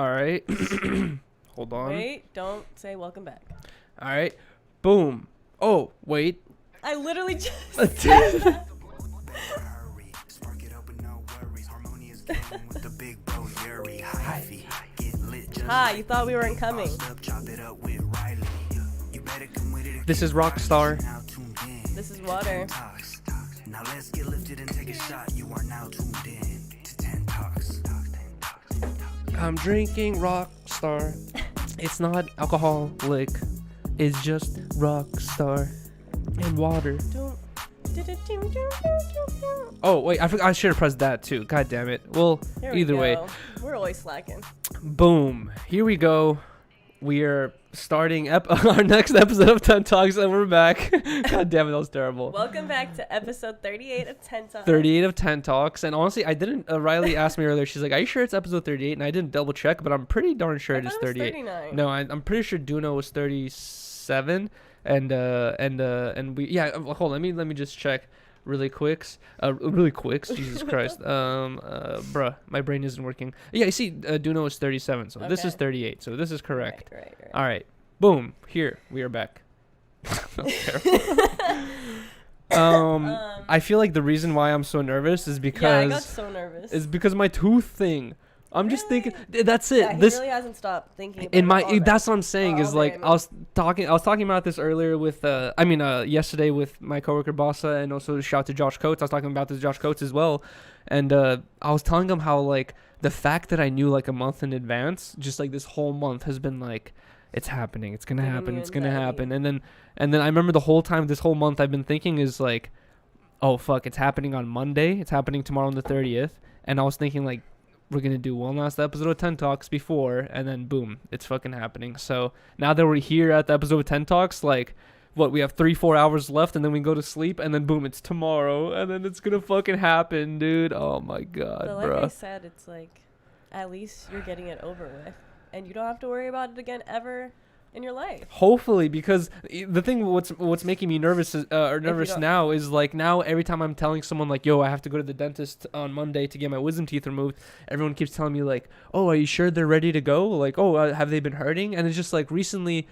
All right. Hold on. Wait, don't say welcome back. All right. Boom. Oh, wait. I literally just said that. Hi, you thought we weren't coming. This is Rockstar. This is water. Now let's get lifted and take a shot. You are now tuned in to Tent Talks. I'm drinking Rockstar. It's not alcoholic. It's just Rockstar and water. Oh, wait. I should have pressed that too. God damn it. Well, either way. We're always slacking. Boom. Here we go. We are starting our next episode of Tent Talks, and we're back. God damn it, that was terrible. Welcome back to episode 38 of Tent Talks. 38 of Tent Talks, and honestly, I didn't. Rylee asked me earlier. She's like, "Are you sure it's episode 38?" And I didn't double check, but I'm pretty darn sure it is 38. 39. No, I'm pretty sure Duno was 37, and we hold on, let me just check really quick. Jesus Christ. Bruh, my brain isn't working. Yeah, you see, Duno is 37, so this is 38, so this is correct. Right. All right, boom. Here we are back. I feel like the reason why I'm so nervous is because I got so nervous. Is because my tooth thing. I'm just thinking. That's it. Yeah, he really hasn't stopped thinking about it. That's what I'm saying. Is like I was talking about this earlier with yesterday with my coworker Bossa, and also shout out to Josh Coates. I was talking about this to Josh Coates as well, and I was telling him how like the fact that I knew like a month in advance, just like this whole month has been like, it's happening, it's gonna happen, it's gonna happen, and then I remember the whole time this whole month I've been thinking is like, oh fuck, it's happening on Monday, it's happening tomorrow on the 30th, and I was thinking like, we're going to do one last episode of 10 Talks before, and then boom, it's fucking happening. So now that we're here at the episode of 10 Talks, like, what, we have 3-4 hours left, and then we go to sleep, and then boom, it's tomorrow, and then it's going to fucking happen, dude. Oh my God, but bro. like I said, it's like, at least you're getting it over with, and you don't have to worry about it again ever in your life. Hopefully, because the thing what's making me nervous now is like, now every time I'm telling someone like, yo, I have to go to the dentist on Monday to get my wisdom teeth removed, everyone keeps telling me like, oh, are you sure they're ready to go? Like, oh, have they been hurting? And it's just like recently,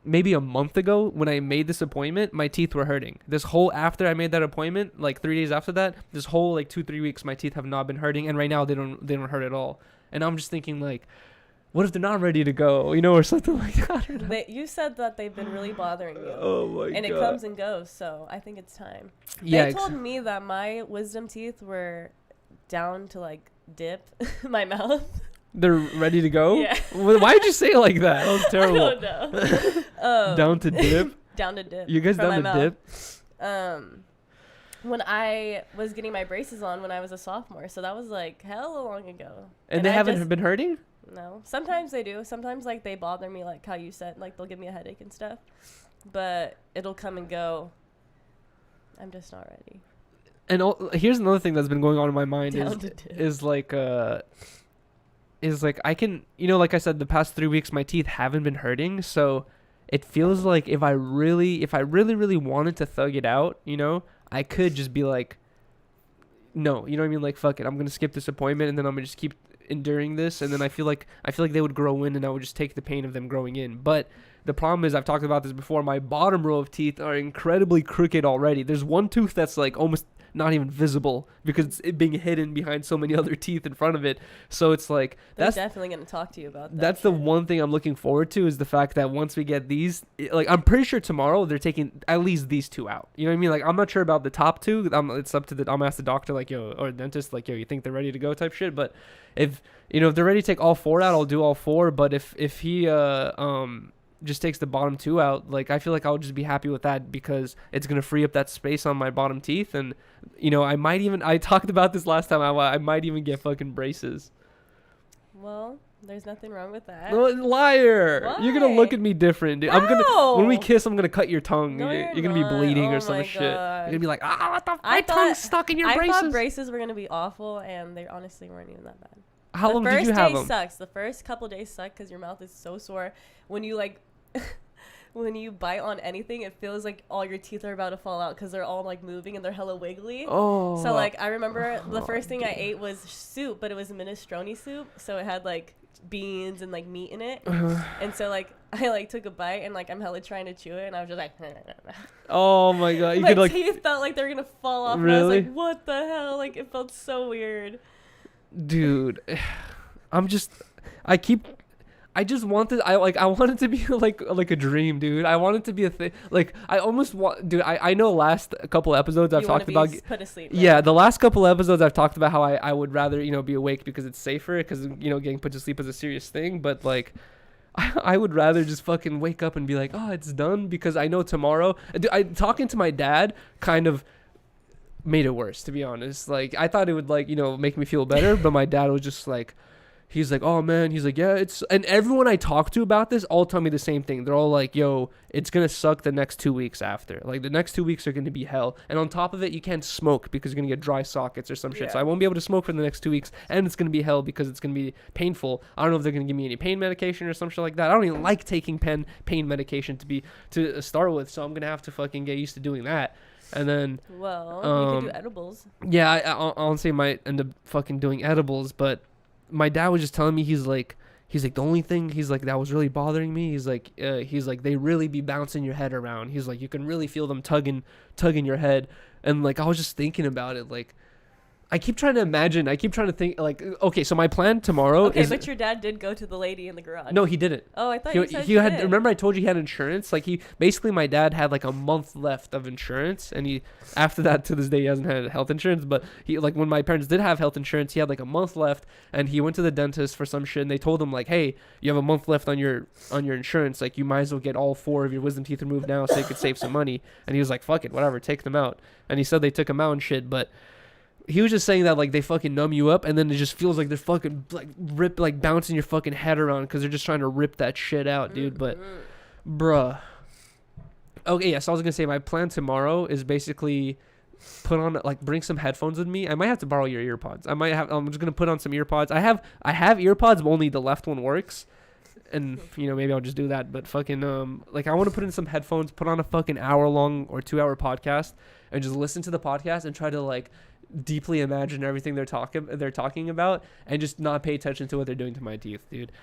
maybe a month ago when I made this appointment, my teeth were hurting. This whole, after I made that appointment, like 3 days after that, this whole like 2-3 weeks, my teeth have not been hurting, and right now they don't hurt at all. And I'm just thinking like, what if they're not ready to go, or something like that? You said that they've been really bothering you. Oh my God. And it comes and goes, so I think it's time. Yeah, they told me that my wisdom teeth were down to like dip my mouth. They're ready to go? Yeah. Why did you say it like that? That was terrible. I don't know. Down to dip? Down to dip. You guys down to dip? When I was getting my braces on when I was a sophomore, so that was like hella long ago. And they haven't been hurting? No. Sometimes they do. Sometimes like they bother me, like how you said, like they'll give me a headache and stuff. But it'll come and go. I'm just not ready. And here's another thing that's been going on in my mind is like I can, like I said, the past 3 weeks my teeth haven't been hurting, so it feels like if I really wanted to thug it out, I could just be like, no, you know what I mean? Like, fuck it, I'm gonna skip this appointment, and then I'm gonna just keep enduring this, and then I feel like they would grow in, and I would just take the pain of them growing in. But the problem is, I've talked about this before, my bottom row of teeth are incredibly crooked already. There's one tooth that's like almost not even visible because it's being hidden behind so many other teeth in front of it. So it's like, they're definitely going to talk to you about that. That's the one thing I'm looking forward to, is the fact that once we get these, like, I'm pretty sure tomorrow they're taking at least these two out. You know what I mean? Like, I'm not sure about the top two. It's up to I'm gonna ask the doctor, like, yo, or the dentist, like, yo, you think they're ready to go type shit. But if they're ready to take all four out, I'll do all four. But if he just takes the bottom two out, like, I feel like I'll just be happy with that, because it's gonna free up that space on my bottom teeth. And I talked about this last time, I might even get fucking braces. Well, there's nothing wrong with that. No, liar. Why? You're gonna look at me different, dude. When we kiss, I'm gonna cut your tongue. No, you're gonna be bleeding or some shit. You're gonna be like, my tongue's stuck in your braces. I thought braces were gonna be awful, and they honestly weren't even that bad. How long did you have them? The first day sucks. The first couple of days suck because your mouth is so sore. When you when you bite on anything, it feels like all your teeth are about to fall out because they're all like moving and they're hella wiggly. Oh. So like I remember the first thing I ate was soup, but it was minestrone soup, so it had like beans and like meat in it. Uh-huh. And so like I like took a bite and like I'm hella trying to chew it and I was just like Oh my god, you my could like teeth felt like they're gonna fall off. Really? And I was like, what the hell? Like it felt so weird. dude. I just wanted I want it to be like a dream, dude. I want it to be a thing. Like I almost want, dude. I know last couple episodes I've talked about put asleep. Yeah, the last couple episodes I've talked about how I would rather, be awake because it's safer, because getting put to sleep is a serious thing, but like I would rather just fucking wake up and be like, oh, it's done, because I know tomorrow. Talking to my dad kind of made it worse, to be honest. Like I thought it would like make me feel better, but my dad was just like, he's like, oh man, he's like, yeah, it's, and everyone I talk to about this all tell me the same thing. They're all like, yo, it's gonna suck the next 2 weeks after. Like the next 2 weeks are gonna be hell, and on top of it, you can't smoke because you're gonna get dry sockets or some shit. So I won't be able to smoke for the next 2 weeks, and it's gonna be hell because it's gonna be painful. I don't know if they're gonna give me any pain medication or some shit like that. I don't even like taking pain medication to start with, so I'm gonna have to fucking get used to doing that. And then, well, you can do edibles. Yeah, I honestly might end up fucking doing edibles, but my dad was just telling me, he's like the only thing he's like that was really bothering me, he's like they really be bouncing your head around. He's like, you can really feel them tugging your head. And like I was just thinking about it, like I keep trying to think like, okay, so my plan tomorrow is... but your dad did go to the lady in the garage. No, he didn't. Oh, I thought you said he had. Remember I told you he had insurance? Like my dad had like a month left of insurance, and after that, to this day, he hasn't had health insurance, but he, like, when my parents did have health insurance, he had like a month left, and he went to the dentist for some shit, and they told him like, hey, you have a month left on your insurance, like you might as well get all 4 of your wisdom teeth removed now so you could save some money. And he was like, fuck it, whatever, take them out. And he said they took him out and shit, but he was just saying that like they fucking numb you up, and then it just feels like they're fucking like bouncing your fucking head around because they're just trying to rip that shit out, dude. But bruh, okay, yeah, so I was gonna say my plan tomorrow is basically bring some headphones with me. I might have to borrow your earpods. I'm just gonna put on some earpods. I have earpods, but only the left one works, and maybe I'll just do that. But fucking like I want to put in some headphones, put on a fucking hour-long or 2-hour podcast, and just listen to the podcast and try to like deeply imagine everything they're talking about, and just not pay attention to what they're doing to my teeth, dude.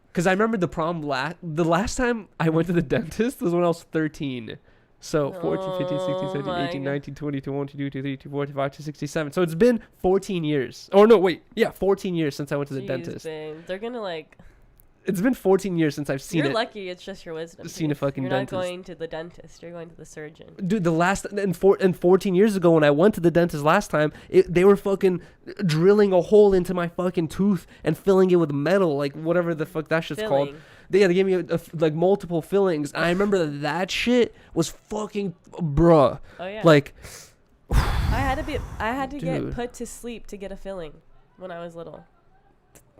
Because I remember the last time I went to the dentist was when I was 13. So 14, 15, 16, 17, 18, 19, 20, 21, 22, 23, 24, 25, 67. So it's been 14 years. Oh, no, wait. Yeah, 14 years since I went to the dentist. Bang. They're going to like... It's been 14 years since I've seen You're lucky it's just your wisdom. Seen a fucking dentist. You're not going to the dentist. You're going to the surgeon. Dude, and 14 years ago when I went to the dentist last time, they were fucking drilling a hole into my fucking tooth and filling it with metal, like whatever the fuck that shit's called. They gave me like multiple fillings. I remember that shit was fucking bruh. Oh yeah. Like I had to dude. get put to sleep to get a filling when I was little.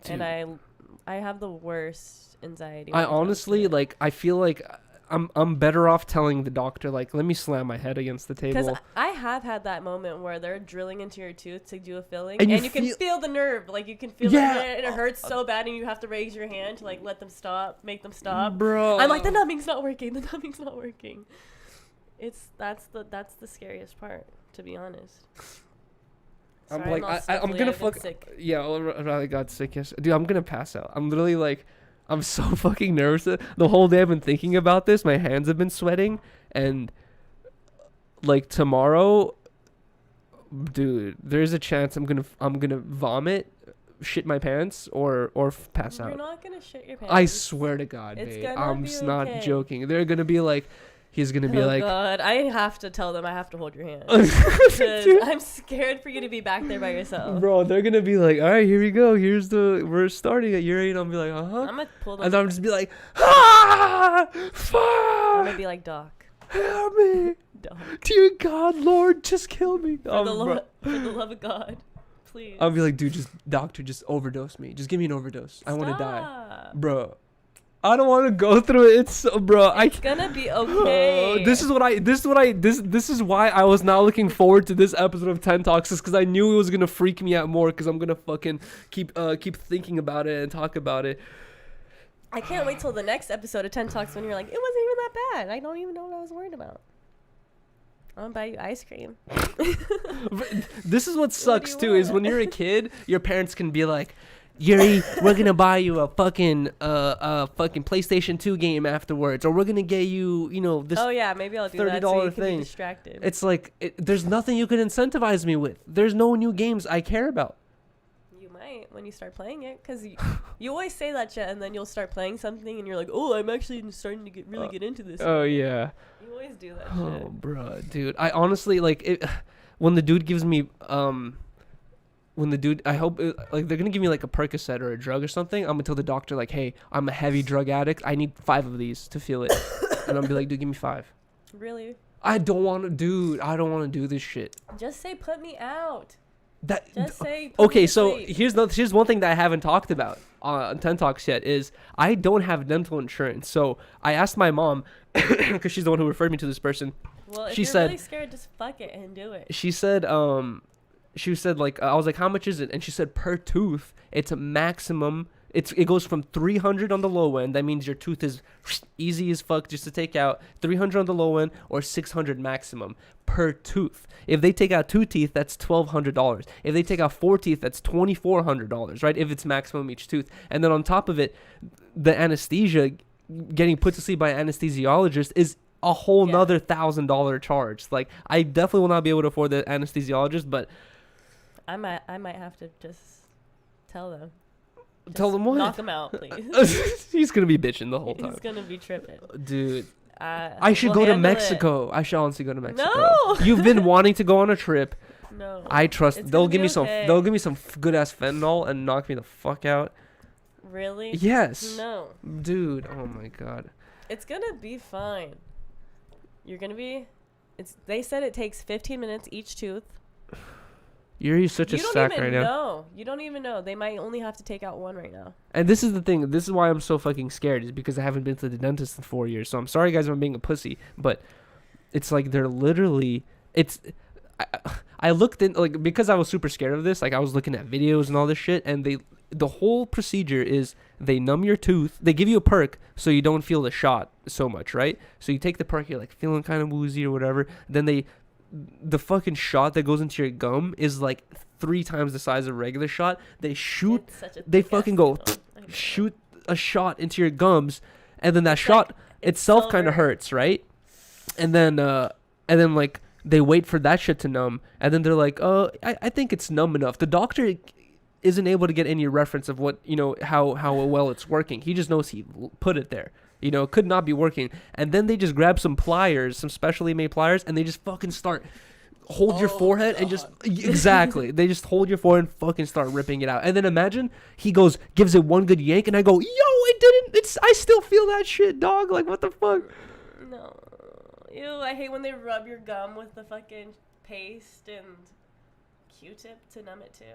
Dude. And I have the worst anxiety. I honestly like I feel like I'm better off telling the doctor like, let me slam my head against the table. Because I have had that moment where they're drilling into your tooth to do a filling, and you can feel the nerve, like you can feel it, and it hurts so bad, and you have to raise your hand to like let them stop, make them stop. Bro, I'm like, the numbing's not working. That's the scariest part, to be honest. I'm Sorry, like, I'm gonna fuck. Sick. Yeah, I really got sick. Yes, dude, I'm gonna pass out. I'm literally like, I'm so fucking nervous. The whole day I've been thinking about this. My hands have been sweating, and like tomorrow, dude, there's a chance I'm gonna vomit, shit my pants, or pass out. You're not gonna shit your pants. I swear to God, babe. I'm just not joking. They're gonna be like. He's going to be like... Oh, God. I have to tell them I have to hold your hand. Because I'm scared for you to be back there by yourself. Bro, they're going to be like, all right, here we go. We're starting at Yuriy. And I'll be like, uh-huh. I'm going to pull them. And I'll just be like, ah! Fuck! I'm going to be like, Doc. Help me. Doc. Dear God, Lord, just kill me. For the love of God. Please. I'll be like, dude, doctor, just overdose me. Just give me an overdose. I want to die. Bro. I don't want to go through it. It's so, bro. It's gonna be okay. This is why I was not looking forward to this episode of Tent Talks, is because I knew it was gonna freak me out more, because I'm gonna fucking keep thinking about it and talk about it. I can't wait till the next episode of Tent Talks when you're like, it wasn't even that bad. I don't even know what I was worried about. I'm gonna buy you ice cream. This is what sucks too, is when you're a kid, your parents can be like, Yuri, we're gonna buy you a fucking PlayStation 2 game afterwards, or we're gonna get you, this. Oh yeah, maybe I'll do that so you can be distracted. It's like there's nothing you can incentivize me with. There's no new games I care about. You might when you start playing it, because you always say that shit, and then you'll start playing something, and you're like, oh, I'm actually starting to get into this. Oh yeah. You always do that Oh, shit. bro, dude. I honestly like it when the dude gives me I hope they're gonna give me like a Percocet or a drug or something. I'm gonna tell the doctor like, hey, I'm a heavy drug addict. I need 5 of these to feel it, and I'm gonna be like, dude, give me 5. Really? I don't want to do this shit. Just say put me out. Just say put okay. me to So sleep. here's one thing that I haven't talked about on Tent Talks yet is I don't have dental insurance. So I asked my mom because she's the one who referred me to this person. Well, if she you're said, really scared, just fuck it and do it. She said like I was like, how much is it? And she said per tooth it's a maximum. It goes from 300 on the low end. That means your tooth is easy as fuck just to take out. 300 on the low end or 600 maximum per tooth. If they take out 2 teeth, that's $1,200. If they take out 4 teeth, that's $2,400, right? If it's maximum each tooth. And then on top of it, the anesthesia, getting put to sleep by an anesthesiologist is a whole nother $1,000 charge. Like, I definitely will not be able to afford the anesthesiologist, but I might have to just tell them. Tell them what? Knock him out, please. He's gonna be bitching the whole time. He's gonna be tripping. Dude, I should go to Mexico. I should honestly go to Mexico. No! You've been wanting to go on a trip. No. I trust. It's They'll gonna give be me some. okay. They'll give me some good ass fentanyl and knock me the fuck out. Really? Yes. No. Dude, oh my god. It's gonna be fine. You're gonna be. They said it takes 15 minutes each tooth. You're such a sack right now. No, you don't even know. They might only have to take out 1 right now. And this is the thing. This is why I'm so fucking scared. Is because I haven't been to the dentist in 4 years. So I'm sorry, guys, if I'm being a pussy. But it's like they're literally. I looked in like because I was super scared of this. Like I was looking at videos and all this shit, and the whole procedure is they numb your tooth. They give you a perk so you don't feel the shot so much, right? So you take the perk, you're like feeling kind of woozy or whatever. Then the fucking shot that goes into your gum is like 3 times the size of a regular shot. They shoot. They fucking go shoot a shot into your gums, and then that shot itself kind of hurts, right? And then like they wait for that shit to numb, and then they're like, oh, I think it's numb enough. The doctor isn't able to get any reference of what how well it's working. He just knows he put it there. It could not be working. And then they just grab some pliers, some specially made pliers, and they just fucking start hold your forehead and just exactly. They just hold your forehead and fucking start ripping it out. And then imagine he gives it one good yank, and I go, yo, it didn't. I still feel that shit, dog. Like what the fuck? No. Ew, I hate when they rub your gum with the fucking paste and Q-tip to numb it too.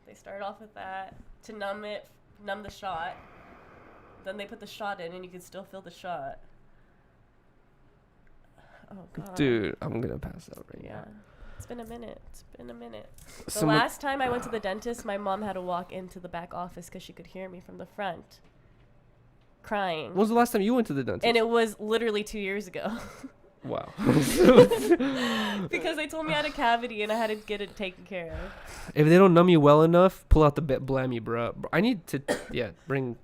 They start off with that to numb the shot. Then they put the shot in, and you can still feel the shot. Oh god. Dude, I'm gonna pass out right now. It's been a minute. The last time I went to the dentist, my mom had to walk into the back office because she could hear me from the front crying. When was the last time you went to the dentist? And it was literally 2 years ago. Wow. Because they told me I had a cavity and I had to get it taken care of. If they don't numb you well enough, pull out the blammy, bro. I need to, bring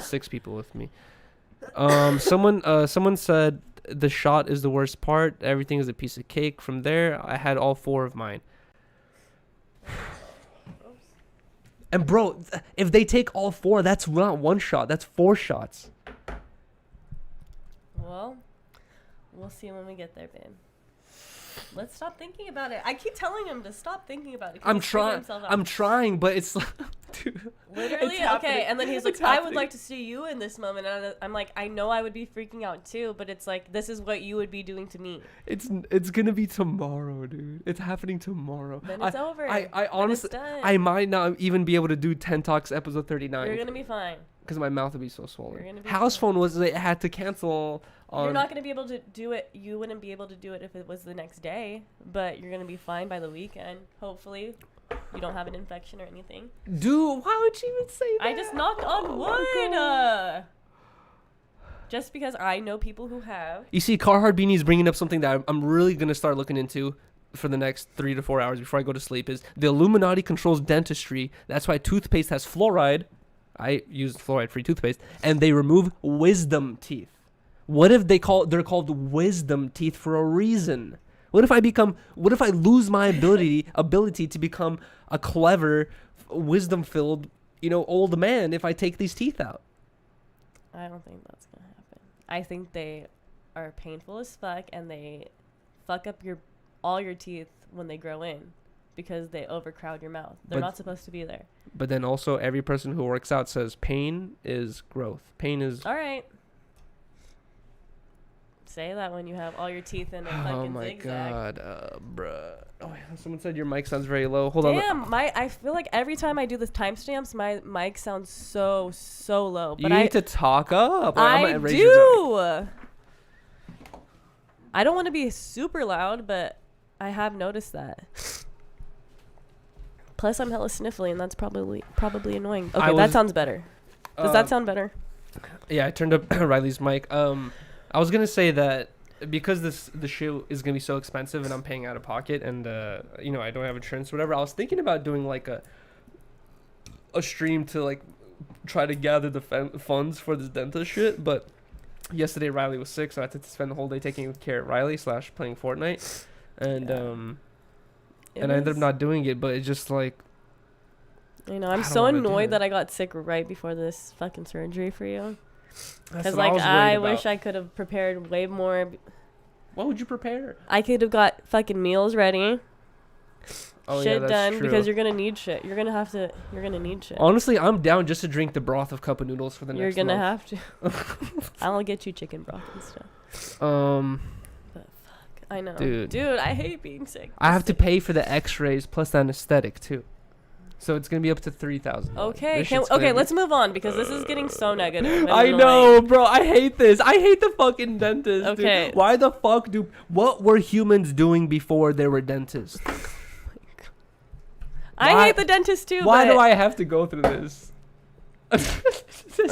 6 people with me. Someone said the shot is the worst part. Everything is a piece of cake. From there, I had all 4 of mine. And bro, if they take all 4, that's not 1 shot. That's 4 shots. Well, we'll see when we get there, babe. Let's stop thinking about it. I keep telling him to stop thinking about it. I'm trying, but it's like, dude. Literally? It's okay, and then he's like, I would like to see you in this moment. And I'm like, I know I would be freaking out too, but it's like, this is what you would be doing to me. It's gonna be tomorrow, dude. It's happening tomorrow. Then it's over. I honestly, I might not even be able to do 10 Talks episode 39. You're gonna be fine. Because my mouth would be so swollen. You're gonna be House fine. phone was, they had to cancel on. You're not gonna be able to do it. You wouldn't be able to do it if it was the next day, but you're gonna be fine by the weekend. Hopefully, you don't have an infection or anything. Dude, why would you even say that? I just knocked on wood. Just because I know people who have. You see, Carhartt beanies bringing up something that I'm really gonna start looking into. for the next 3 to 4 hours before I go to sleep is the Illuminati controls dentistry. That's why toothpaste has fluoride. I use fluoride-free toothpaste, and they remove wisdom teeth. What if they're called wisdom teeth for a reason? What if I lose my ability to become a clever, wisdom-filled, old man if I take these teeth out? I don't think that's gonna happen. I think they are painful as fuck, and they fuck up all your teeth when they grow in because they overcrowd your mouth. They're not supposed to be there. But then also every person who works out says pain is growth. Pain is... All right. Say that when you have all your teeth in a fucking zigzag. Oh my god, bruh. Oh, someone said your mic sounds very low. Hold on. Damn, I feel like every time I do the timestamps, my mic sounds so low. But you need to talk up. I do. I don't want to be super loud, but I have noticed that. Plus, I'm hella sniffly, and that's probably annoying. Okay, that sounds better. Does that sound better? Yeah, I turned up Riley's mic. I was gonna say that because the shoe is gonna be so expensive and I'm paying out of pocket and I don't have insurance or whatever. I was thinking about doing like a stream to like try to gather the funds for this dentist shit. But yesterday Riley was sick, so I had to spend the whole day taking care of Riley / playing Fortnite, and I ended up not doing it. But it's just like, I'm so annoyed that I got sick right before this fucking surgery for you. Because I wish I could have prepared way more. What would you prepare? I could have got fucking meals ready. Shit done true. Because you're gonna need shit. You're gonna need shit. Honestly, I'm down just to drink the broth of cup of noodles for the next month. You're gonna have to. I'll get you chicken broth and stuff. But fuck, I know, dude. I hate being sick. I have to pay for the X-rays plus the anesthetic too. So it's gonna be up to $3,000. Okay, let's move on because this is getting so negative. I know, bro. I hate this. I hate the fucking dentist. Okay. Dude. Why the fuck what were humans doing before there were dentists? I hate the dentist too. Why do I have to go through this?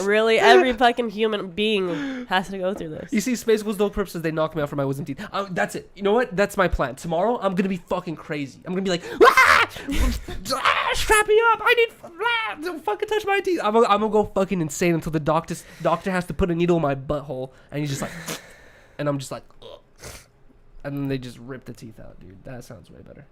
Really, every fucking human being has to go through this. You see, Space Goes No Purposes, they knock me out for my wisdom teeth. That's it. You know what? That's my plan. Tomorrow, I'm gonna be fucking crazy. I'm gonna be like, strap me up. I need, don't fucking touch my teeth. I'm gonna go fucking insane until the doctor has to put a needle in my butthole, and he's just like, and I'm just like, ugh. And then they just rip the teeth out, dude. That sounds way better.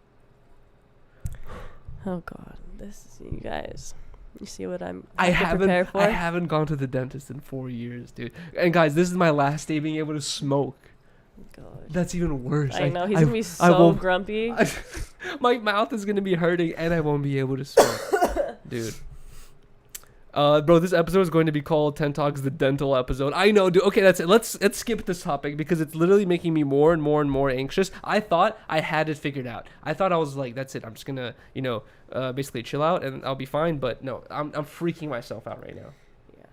Oh God, you guys. You see what I haven't gone to the dentist in 4 years, dude. And guys, this is my last day being able to smoke. God. That's even worse. I know, he's going to be so grumpy. My mouth is going to be hurting and I won't be able to smoke. Dude. Bro, this episode is going to be called Tent Talks the Dental episode. I know, dude. Okay, that's it. Let's skip this topic because it's literally making me more and more and more anxious. I thought I had it figured out. I thought I was like, that's it. I'm just going to, basically chill out and I'll be fine. But no, I'm freaking myself out right now. Yeah.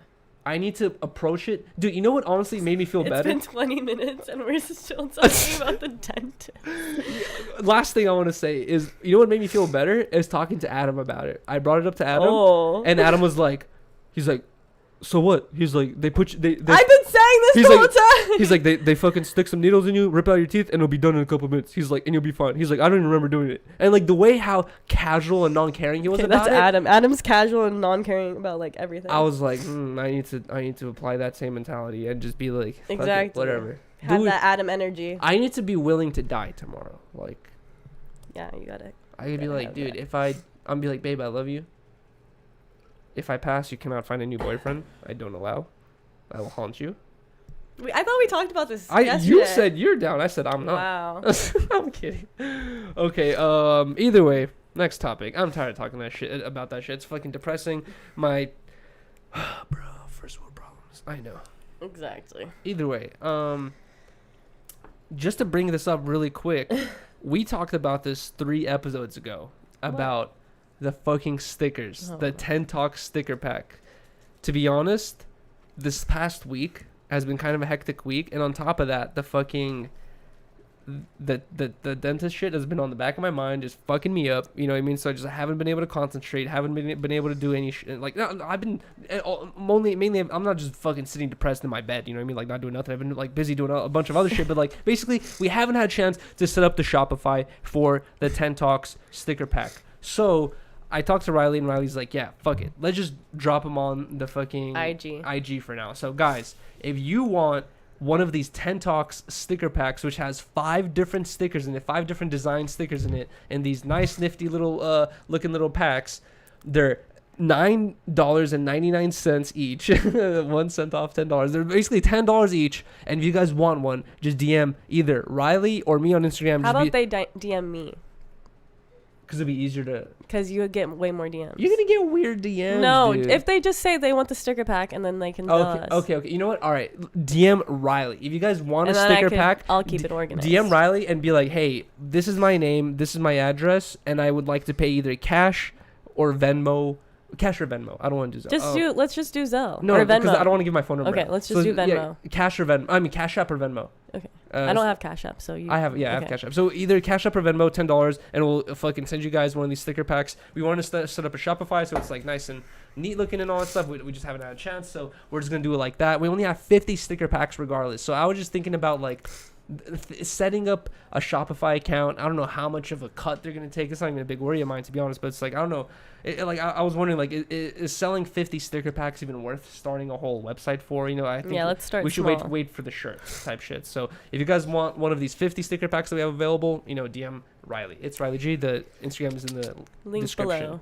I need to approach it. Dude, you know what honestly made me feel better? It's been 20 minutes and we're still talking about the dentist. Last thing I want to say is, you know what made me feel better? Is talking to Adam about it. I brought it up to Adam and Adam was like, he's like, so what? He's like, they put you, they I've been saying this the whole time. He's like, they fucking stick some needles in you, rip out your teeth, and it'll be done in a couple of minutes. He's like, and you'll be fine. He's like, I don't even remember doing it. And like the way how casual and non-caring he was about it. That's Adam. Adam's casual and non-caring about like everything. I was like, I need to apply that same mentality and just be like, exactly, whatever. Have that Adam energy. I need to be willing to die tomorrow. Like, yeah, you gotta. I could be like, dude, I'm be like, babe, I love you. If I pass, you cannot find a new boyfriend. I don't allow. I will haunt you. I thought we talked about this yesterday. You said you're down. I said I'm not. Wow. I'm kidding. Okay. Either way, next topic. I'm tired of talking about that shit. It's fucking depressing. Bro, first world problems. I know. Exactly. Either way, just to bring this up really quick, we talked about this 3 episodes ago about the fucking stickers, the Tent Talks sticker pack. To be honest, this past week has been kind of a hectic week, and on top of that, the fucking the dentist shit has been on the back of my mind, just fucking me up. You know what I mean? So I just haven't been able to concentrate. Haven't been able to do any shit. Like no, I've been mainly. I'm not just fucking sitting depressed in my bed. You know what I mean? Like not doing nothing. I've been like busy doing a bunch of other shit. But like basically, we haven't had a chance to set up the Shopify for the Tent Talks sticker pack. So I talked to Rylee, and Riley's like, yeah, fuck it. Let's just drop them on the fucking IG for now. So guys, if you want one of these Tent Talks sticker packs, which has 5 different stickers in it, 5 different design stickers in it, and these nice nifty little looking little packs, they're $9.99 each. 1 cent off $10. They're basically $10 each. And if you guys want one, just DM either Rylee or me on Instagram. How about they DM me? Because it'd be easier to. Because you would get way more DMs. You're gonna get weird DMs. No, dude. if they just say they want the sticker pack and then they can tell us. Okay. You know what? All right. DM Rylee if you guys want a sticker pack. I'll keep it organized. DM Rylee and be like, hey, this is my name, this is my address, and I would like to pay either cash or Venmo. Cash or Venmo. I don't want to do Zelle. Let's just do Zelle. No, or Venmo. because I don't want to give my phone number. Okay, let's just do Venmo. Yeah, cash or Venmo. I mean, Cash App or Venmo. Okay. I don't have Cash App, so you. I have Cash App. So either Cash App or Venmo, $10, and we'll fucking send you guys one of these sticker packs. We want to set up a Shopify, so it's like nice and neat looking and all that stuff. We just haven't had a chance, so we're just gonna do it like that. We only have 50 sticker packs regardless. So I was just thinking about like setting up a Shopify account. I don't know how much of a cut they're gonna take. It's not even a big worry of mine, to be honest. But it's like I don't know. I was wondering, like, is selling 50 sticker packs even worth starting a whole website for? You know, I think let's start. We should small. wait for the shirts type shit. So if you guys want one of these 50 sticker packs that we have available, you know, DM Rylee. It's Rylee G. The Instagram is in the link description below.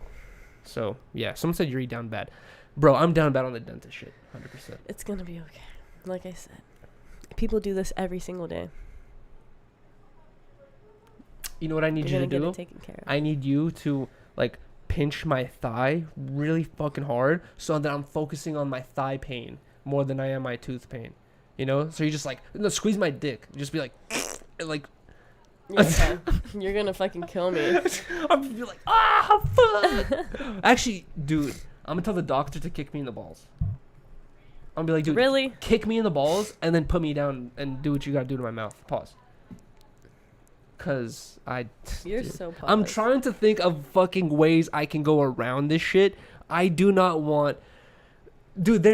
So yeah, someone said Yuriy down bad, bro. I'm down bad on the dentist shit, 100%. It's gonna be okay. Like I said, people do this every single day. You know what I need you to do? Get it taken care of. I need you to like pinch my thigh really fucking hard so that I'm focusing on my thigh pain more than I am my tooth pain. You know? So you just like squeeze my dick. Just be like like yeah, you're gonna fucking kill me. I'm gonna be like, ah fuck. Actually, dude, I'm gonna tell the doctor to kick me in the balls. I'm gonna be like, dude, really? Kick me in the balls and then put me down and do what you gotta do to my mouth. Pause. Cause You're so paused. I'm trying to think of fucking ways I can go around this shit. I do not want, dude.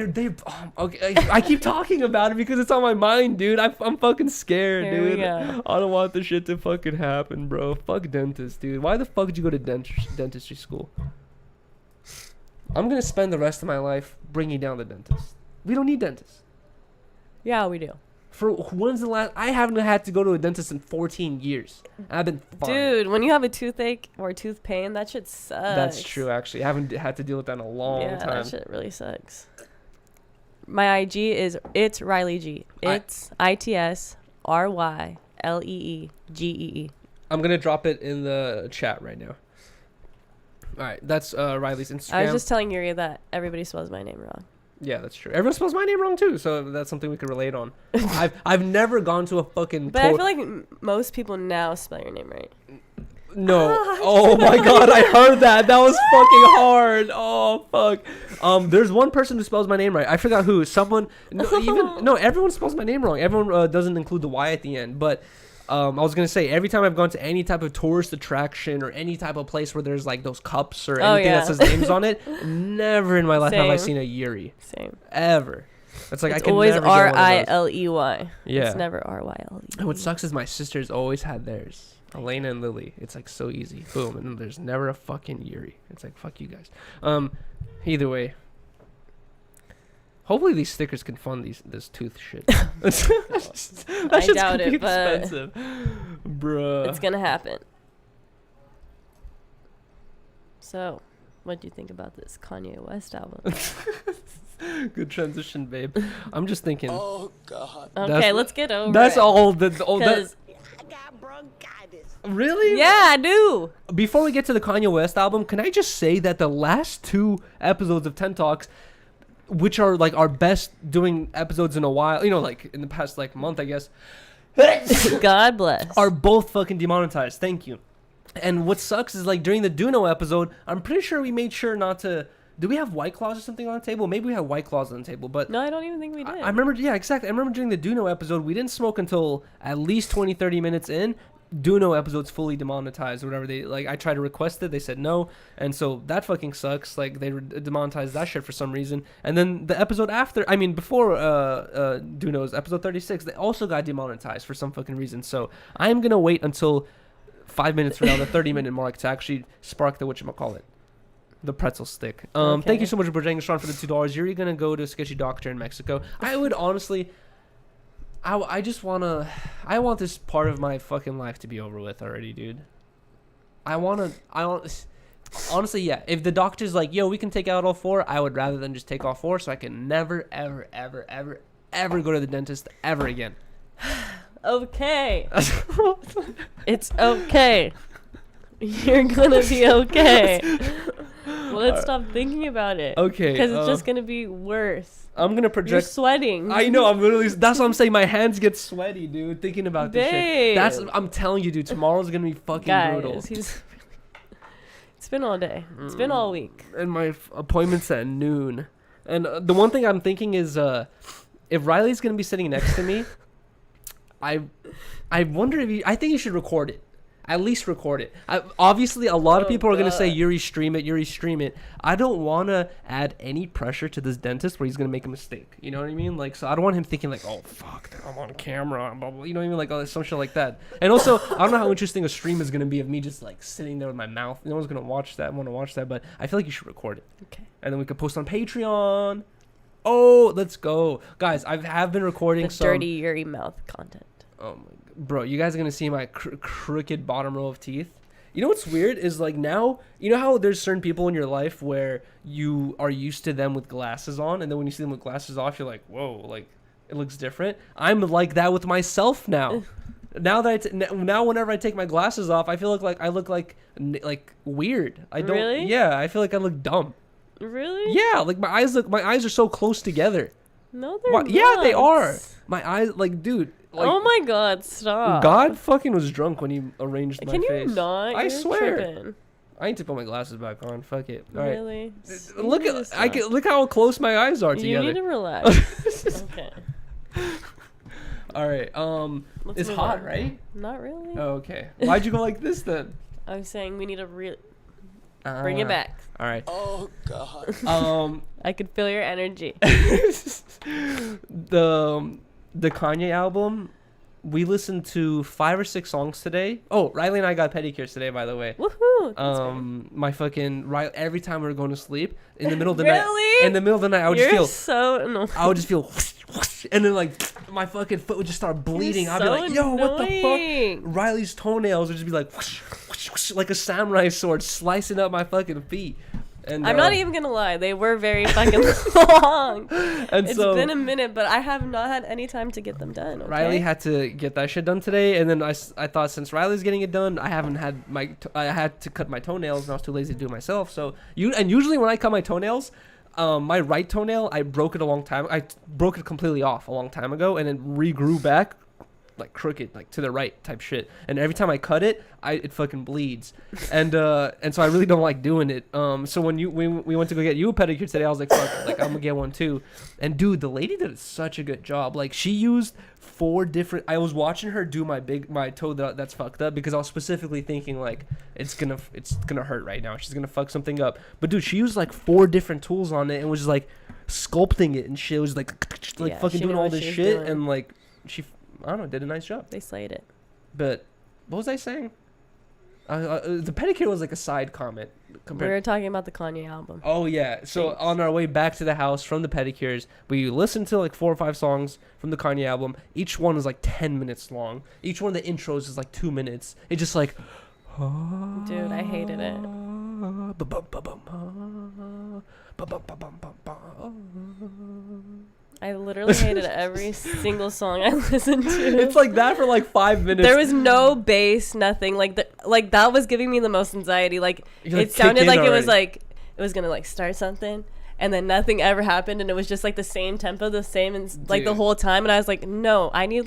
Okay. I keep talking about it because it's on my mind, dude. I'm fucking scared, Here dude. we go. I don't want this shit to fucking happen, bro. Fuck dentist, dude. Why the fuck did you go to dentistry school? I'm gonna spend the rest of my life bringing down the dentist. We don't need dentists. Yeah, we do. For when's the last? I haven't had to go to a dentist in 14 years. I've been fine. Dude, when you have a toothache or tooth pain, that shit sucks. That's true, actually. I haven't had to deal with that in a long time. Yeah, that shit really sucks. My IG is it's Rylee G. It's ITSRYLEEGEE. I'm gonna drop it in the chat right now. All right, that's Riley's Instagram. I was just telling Yuri that everybody spells my name wrong. Yeah, that's true. Everyone spells my name wrong too, so that's something we can relate on. I've never gone to a fucking. But I feel like most people now spell your name right. No. Oh my god, I heard that. That was fucking hard. Oh fuck. There's one person who spells my name right. I forgot who. Someone. No, everyone spells my name wrong. Everyone doesn't include the Y at the end. But I was gonna say, every time I've gone to any type of tourist attraction or any type of place where there's like those cups or anything that says names on it, never in my life have I seen a Yuri. Same. Ever. It's like it's I can always never get one of those. RILEY. Yeah. It's never RYLE. And what sucks is my sisters always had theirs. Elena and Lily. It's like so easy. Boom. And then there's never a fucking Yuri. It's like, fuck you guys. Either way. Hopefully these stickers can fund this tooth shit. I doubt it, but expensive. Bruh. it's gonna happen. So, what do you think about this Kanye West album? Good transition, babe. I'm just thinking. Oh God. Okay, let's get over that's it. all the I got bronchitis. Really? Yeah, I do. Before we get to the Kanye West album, can I just say that the last 2 episodes of Tent Talks, which are like our best doing episodes in a while, you know, like in the past like month, I guess, God bless. are both fucking demonetized. Thank you. And what sucks is like during the Duno episode, I'm pretty sure we made sure not to do we have White Claws or something on the table? Maybe we have White Claws on the table, but No, I don't even think we did. I remember, yeah, exactly. I remember during the Duno episode, we didn't smoke until at least 20-30 minutes in. Duno episode's fully demonetized or whatever. They like, I tried to request it, they said no, and so that fucking sucks. Like they demonetized that shit for some reason. And then the episode after, I mean before Duno's episode 36, they also got demonetized for some fucking reason. So I'm gonna wait until 5 minutes from now, the 30-minute mark, to actually spark the whatchamacallit. The pretzel stick. Thank you so much, Bojang Strong, for the $2. You're gonna go to a sketchy doctor in Mexico. I would honestly, I just wanna, I want this part of my fucking life to be over with already, dude. Honestly, yeah. If the doctor's like, yo, we can take out all 4, I would rather than just take all 4, so I can never, ever, ever, ever, ever go to the dentist ever again. Okay. It's okay. You're gonna be okay. Let's stop thinking about it. Okay. Because it's just gonna be worse. I'm gonna project. You're sweating. I know. I'm literally. That's what I'm saying. My hands get sweaty, dude. Thinking about this shit. That's. I'm telling you, dude. Tomorrow's gonna be fucking brutal. It's been all day. It's been all week. And my appointment's at noon. And the one thing I'm thinking is, if Riley's gonna be sitting next to me, I wonder if I think you should record it. At least record it. Obviously, a lot of people are going to say, Yuri, stream it. Yuri, stream it. I don't want to add any pressure to this dentist where he's going to make a mistake. You know what I mean? Like, so I don't want him thinking like, oh, fuck, I'm on camera. Blah, blah. You know what I mean? Like, oh, some shit like that. And also, I don't know how interesting a stream is going to be of me just, like, sitting there with my mouth. No one's going to want to watch that. But I feel like you should record it. Okay. And then we could post on Patreon. Oh, let's go. Guys, I have been recording some dirty Yuri mouth content. Oh, my God. Bro, you guys are going to see my crooked bottom row of teeth. You know what's weird is, like, now, you know how there's certain people in your life where you are used to them with glasses on, and then when you see them with glasses off, you're like, whoa, like, it looks different. I'm like that with myself now. Now whenever I take my glasses off, I feel like I look like weird. I don't. Really? Yeah, I feel like I look dumb. Really? Yeah, like my eyes are so close together. No, they're not. Yeah, they are. My eyes, like, dude. Like, oh my God! Stop. God fucking was drunk when he arranged my face. Can you not? I swear. Tripping. I need to put my glasses back on. Fuck it. All really? Right. Look how close my eyes are together. You need to relax. Okay. All right. It's hot, right? Not really. Oh, okay. Why'd you go like this then? I'm saying we need to bring it back. All right. Oh God. I could feel your energy. The Kanye album, we listened to 5 or 6 songs today. Oh, Rylee and I got pedicures today, by the way. Woohoo! My fucking every time we were going to sleep in the middle of the really? night. In the middle of the night, I would You're just feel. so I would just feel, and then like my fucking foot would just start bleeding. I'd be like, yo, what the fuck? Riley's toenails would just be like, like a samurai sword slicing up my fucking feet. And, I'm not even gonna lie, they were very fucking long. And it's been a minute, but I have not had any time to get them done. Okay? Rylee had to get that shit done today, and then I thought since Riley's getting it done, I had to cut my toenails, and I was too lazy to do it myself. So usually when I cut my toenails, my right toenail, I broke it completely off a long time ago, and it regrew back like crooked, like to the right type shit. And every time I cut it, it fucking bleeds. And so I really don't like doing it. So when we went to go get you a pedicure today, I was like, fuck, like I'm gonna get one too. And dude, the lady did such a good job. Like she used 4 different. I was watching her do my toe that's fucked up because I was specifically thinking like it's gonna hurt right now. She's gonna fuck something up. But dude, she used like 4 different tools on it and was just like sculpting it and shit. It was like fucking doing all this shit and like she. I don't know, did a nice job. They slayed it. But what was I saying? The pedicure was like a side comment. We were talking about the Kanye album. Oh, yeah. So on our way back to the house from the pedicures, we listened to like 4 or 5 songs from the Kanye album. Each one is like 10 minutes long. Each one of the intros is like 2 minutes. It's just like... Dude, I hated it. I literally hated every single song I listened to. It's like that for like 5 minutes. There was no bass, nothing. Like that was giving me the most anxiety. Like it sounded like it was gonna like start something, and then nothing ever happened, and it was just like the same tempo, the same and like the whole time. And I was like, no, I need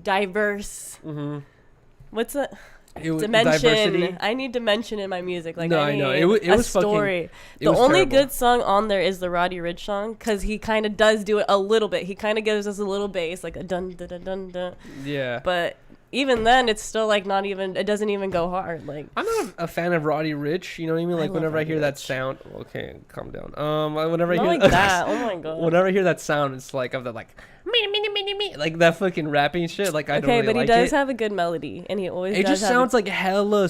diverse. Mm-hmm. What's that? It was dimension. diversity. I need dimension in my music. Like No, I I know. need It was a story. it The was only terrible. good song on there is the Roddy Ricch song, because he kind of does do it a little bit. He kind of gives us a little bass, like a dun dun dun dun dun. Yeah. But even then, it's still like not even. It doesn't even go hard. Like I'm not a fan of Roddy Ricch. You know what I mean? Like love whenever I Roddy hear that Ricch. sound. Okay, calm down. Whenever I not hear like that. Oh my god. whenever I hear that sound, it's like of the like me, like that fucking rapping shit. Like I don't Okay, really but he like does it. have a good melody, and he always. It does just have sounds like hella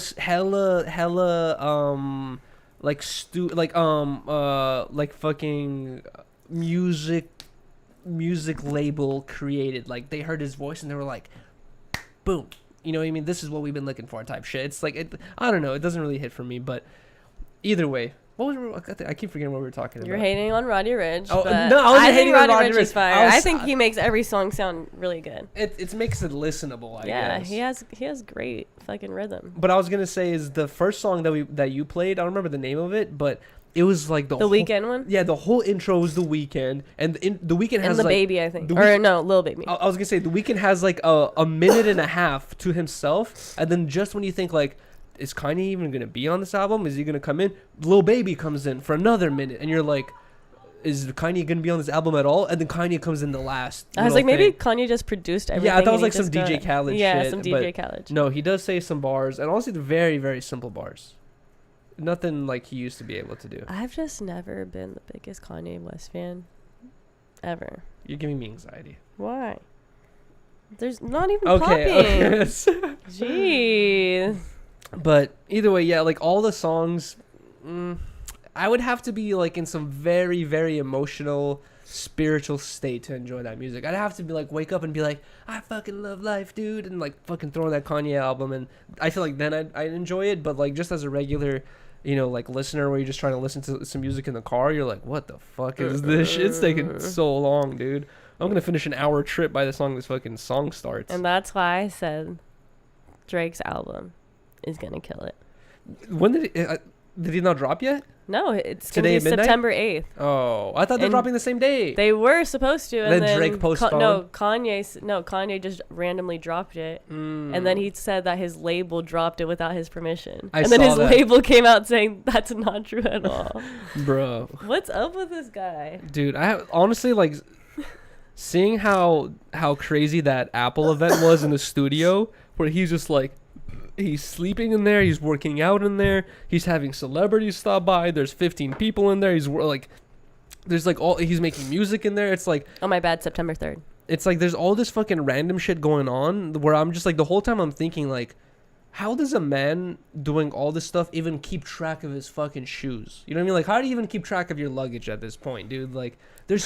like fucking music label created. Like they heard his voice and they were like, boom. You know what I mean? This is what we've been looking for type shit. It's like I don't know. It doesn't really hit for me, but either way. What was I keep forgetting what we were talking about. You're hating on Roddy Ricch. Oh, but no, I wasn't hating on Roddy Ricch is Ricch. fire. I think he makes every song sound really good. It makes it listenable, I guess. Yeah, he has great fucking rhythm. But I was gonna say is the first song that you played. I don't remember the name of it, but it was like the whole, Weeknd one. Yeah, the whole intro was the Weeknd, and the Weeknd has And the like, baby, I think. The Or no, Lil Baby. I was gonna say the Weeknd has like a minute and a half to himself, and then just when you think like, is Kanye even gonna be on this album? Is he gonna come in? Lil Baby comes in for another minute, and you're like, is Kanye gonna be on this album at all? And then Kanye comes in the last. I was like, maybe Kanye just produced everything. Yeah, I thought it was and like he some just DJ got- Khaled Yeah, shit. some but DJ Khaled. no, he does say some bars, and honestly, they're very, very simple bars. Nothing like he used to be able to do. I've just never been the biggest Kanye West fan, ever. You're giving me anxiety. Why? There's not even Okay. popping. Jeez. But either way, yeah, like all the songs, I would have to be like in some very, very emotional, spiritual state to enjoy that music. I'd have to be like wake up and be like, I fucking love life, dude, and like fucking throw on that Kanye album, and I feel like then I'd enjoy it. But like just as a regular, like listener, where you're just trying to listen to some music in the car, you're like, what the fuck is this shit? It's taking so long, dude. I'm gonna finish an hour trip by the song this fucking song starts. And that's why I said Drake's album is gonna kill it. When did he not drop yet? No, it's Today gonna at be midnight? September 8th. Oh, I thought they're And dropping the same day. They were supposed to, and Then then Drake postponed? Kanye just randomly dropped it, and then he said that his label dropped it without his permission. I And then saw his that. label came out saying that's not true at all. Bro, What's up with this guy? dude, I honestly like seeing how crazy that Apple event was in the studio, where he's just like, he's sleeping in there, he's working out in there, he's having celebrities stop by, there's 15 people in there, he's like, there's like he's making music in there. It's like, Oh my bad, September 3rd. it's like there's all this fucking random shit going on where I'm just like, the whole time I'm thinking like, how does a man doing all this stuff even keep track of his fucking shoes? You know what I mean? Like, how do you even keep track of your luggage at this point, dude? Like, there's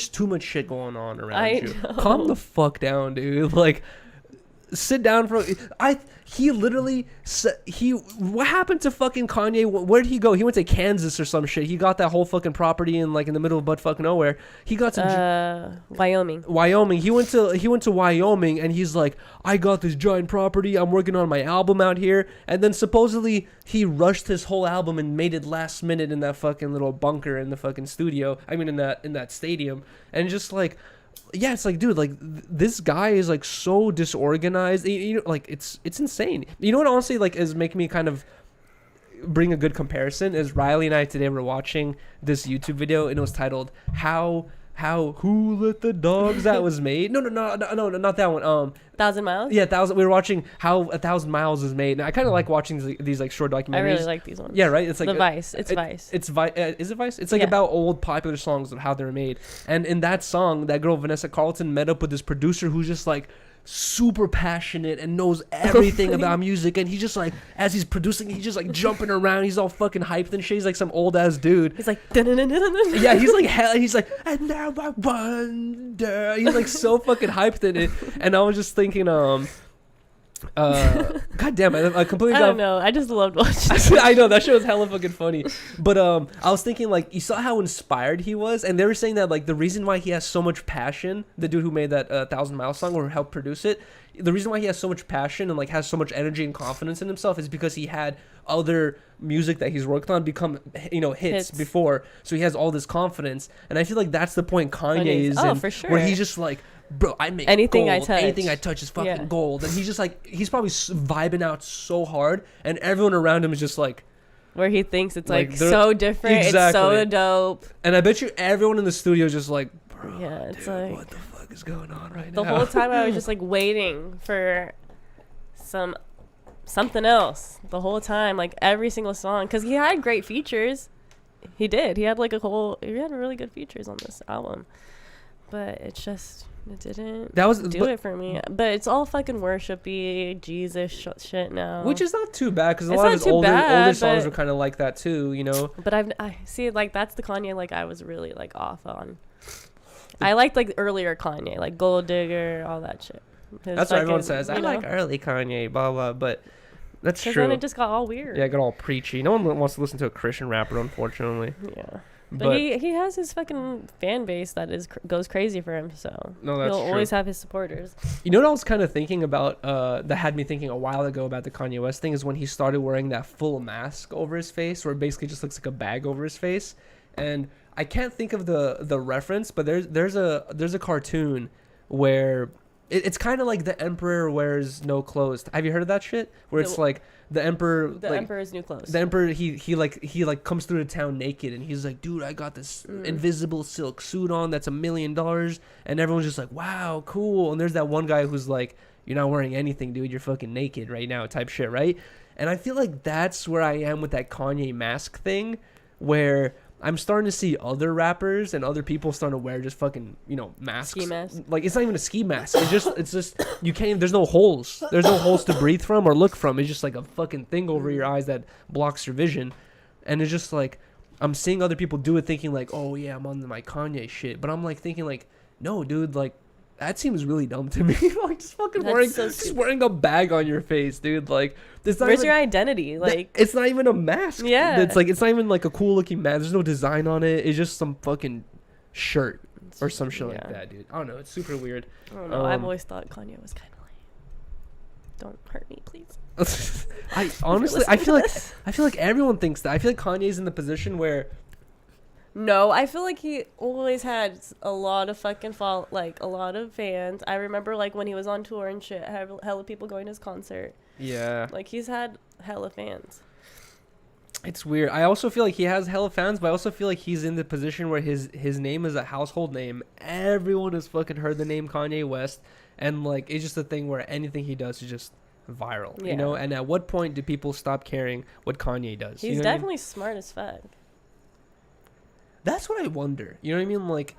too much shit going on around I you. know. Calm the fuck down, dude. Like, sit down for he literally what happened to fucking Kanye? Where did he go? He went to Kansas or some shit. He got that whole fucking property in like in the middle of butt fucking nowhere. He got some Wyoming. He went to Wyoming, and he's like, I got this giant property, I'm working on my album out here. And then supposedly he rushed his whole album and made it last minute in that fucking little bunker in the fucking studio, I mean in that stadium. And just like, yeah, it's like, dude, like this guy is like so disorganized. You know, like it's insane. You know what honestly like is making me kind of bring a good comparison is Rylee and I today were watching this YouTube video, and it was titled Who Let the Dogs Out was made. No, not that one. 1,000 Miles? Yeah, 1,000. We were watching how 1,000 Miles was made, and I kind of like watching these like short documentaries. I really like these ones. Yeah, right. It's like the Vice. It's Vice. It's Vice. Is it Vice? It's like Yeah. about old popular songs of how they're made. And in that song, that girl Vanessa Carlton met up with this producer who's just like super passionate and knows everything about music. And he's just like, as he's producing, he's just like jumping around. He's all fucking hyped and shit. He's like some old ass dude. He's like, Yeah, he's like he's like, and now I wonder. He's like so fucking hyped in it. And I was just thinking, God damn it, I completely I got. don't know. I just loved watching I know that show was hella fucking funny, but I was thinking like, you saw how inspired he was, and they were saying that like the reason why he has so much passion, the dude who made that 1,000 Miles song or helped produce it, the reason why he has so much passion and like has so much energy and confidence in himself is because he had other music that he's worked on become hits before, so he has all this confidence. And I feel like that's the point Kanye is in, for sure. where he's just like, bro, I make anything gold. I touch. Anything I touch is fucking Yeah. gold. And he's just like, he's probably vibing out so hard, and everyone around him is just like, where he thinks it's Like, like they're- so different. Exactly. It's so dope. and I bet you everyone in the studio is just like, bro, Yeah, it's dude, like what the fuck is going on right the now? whole time I was just like waiting for something else the whole time, like every single song, because he had great features. He did. He had like he had really good features on this album, but it didn't That was do it for me. But it's all fucking worshipy Jesus shit now, which is not too bad, because a It's lot of not his too older bad, songs but- were kind of like that too, you know. But I see, like, that's the Kanye like I was really like off on. I liked like earlier Kanye, like Gold Digger, all that shit. That's what everyone says. I like early Kanye, blah blah. But that's Because true. then it just got all weird. Yeah, it got all preachy. No one wants to listen to a Christian rapper, unfortunately. Yeah. But he has his fucking fan base that goes crazy for him, so No, that's he'll true. always have his supporters. You know what I was kind of thinking about, that had me thinking a while ago about the Kanye West thing, is when he started wearing that full mask over his face, where it basically just looks like a bag over his face. And I can't think of the reference, but there's a cartoon where it's kind of like the Emperor wears no clothes. Have you heard of that shit? Where it's like the Emperor, The Emperor's New Clothes. The Emperor, he comes through the town naked, and he's like, dude, I got this invisible silk suit on that's $1 million, and everyone's just like, wow, cool. And there's that one guy who's like, you're not wearing anything, dude, you're fucking naked right now, type shit, right? And I feel like that's where I am with that Kanye mask thing, where I'm starting to see other rappers and other people starting to wear just fucking, masks. Ski mask. Like, it's not even a ski mask. It's just you can't even, there's no holes. There's no holes to breathe from or look from. It's just like a fucking thing over your eyes that blocks your vision. And it's just like, I'm seeing other people do it thinking like, oh yeah, I'm on my Kanye shit. But I'm like thinking like, no, dude, like, that seems really dumb to me. Like, just fucking That's wearing a bag on your face, dude. Like, it's not Where's even, your identity? Like, it's not even a mask. Yeah. It's not even like a cool looking mask. There's no design on it. It's just some fucking shirt or some shit like that, dude. I don't know. It's super weird. I don't know. I've always thought Kanye was kind of lame. Don't hurt me, please. I honestly, I feel like everyone thinks that. I feel like Kanye's in the position where, No, I feel like he always had a lot of fucking a lot of fans. I remember like when he was on tour and shit, had hella people going to his concert. yeah, Like he's had hella fans. it's weird. I also feel like he has hella fans, but I also feel like he's in the position where his name is a household name. Everyone has fucking heard the name Kanye West, and like it's just a thing where anything he does is just viral, Yeah. you know. And at what point do people stop caring what Kanye does? He's You know what I mean? definitely smart as fuck. That's what I wonder. You know what I mean? Like,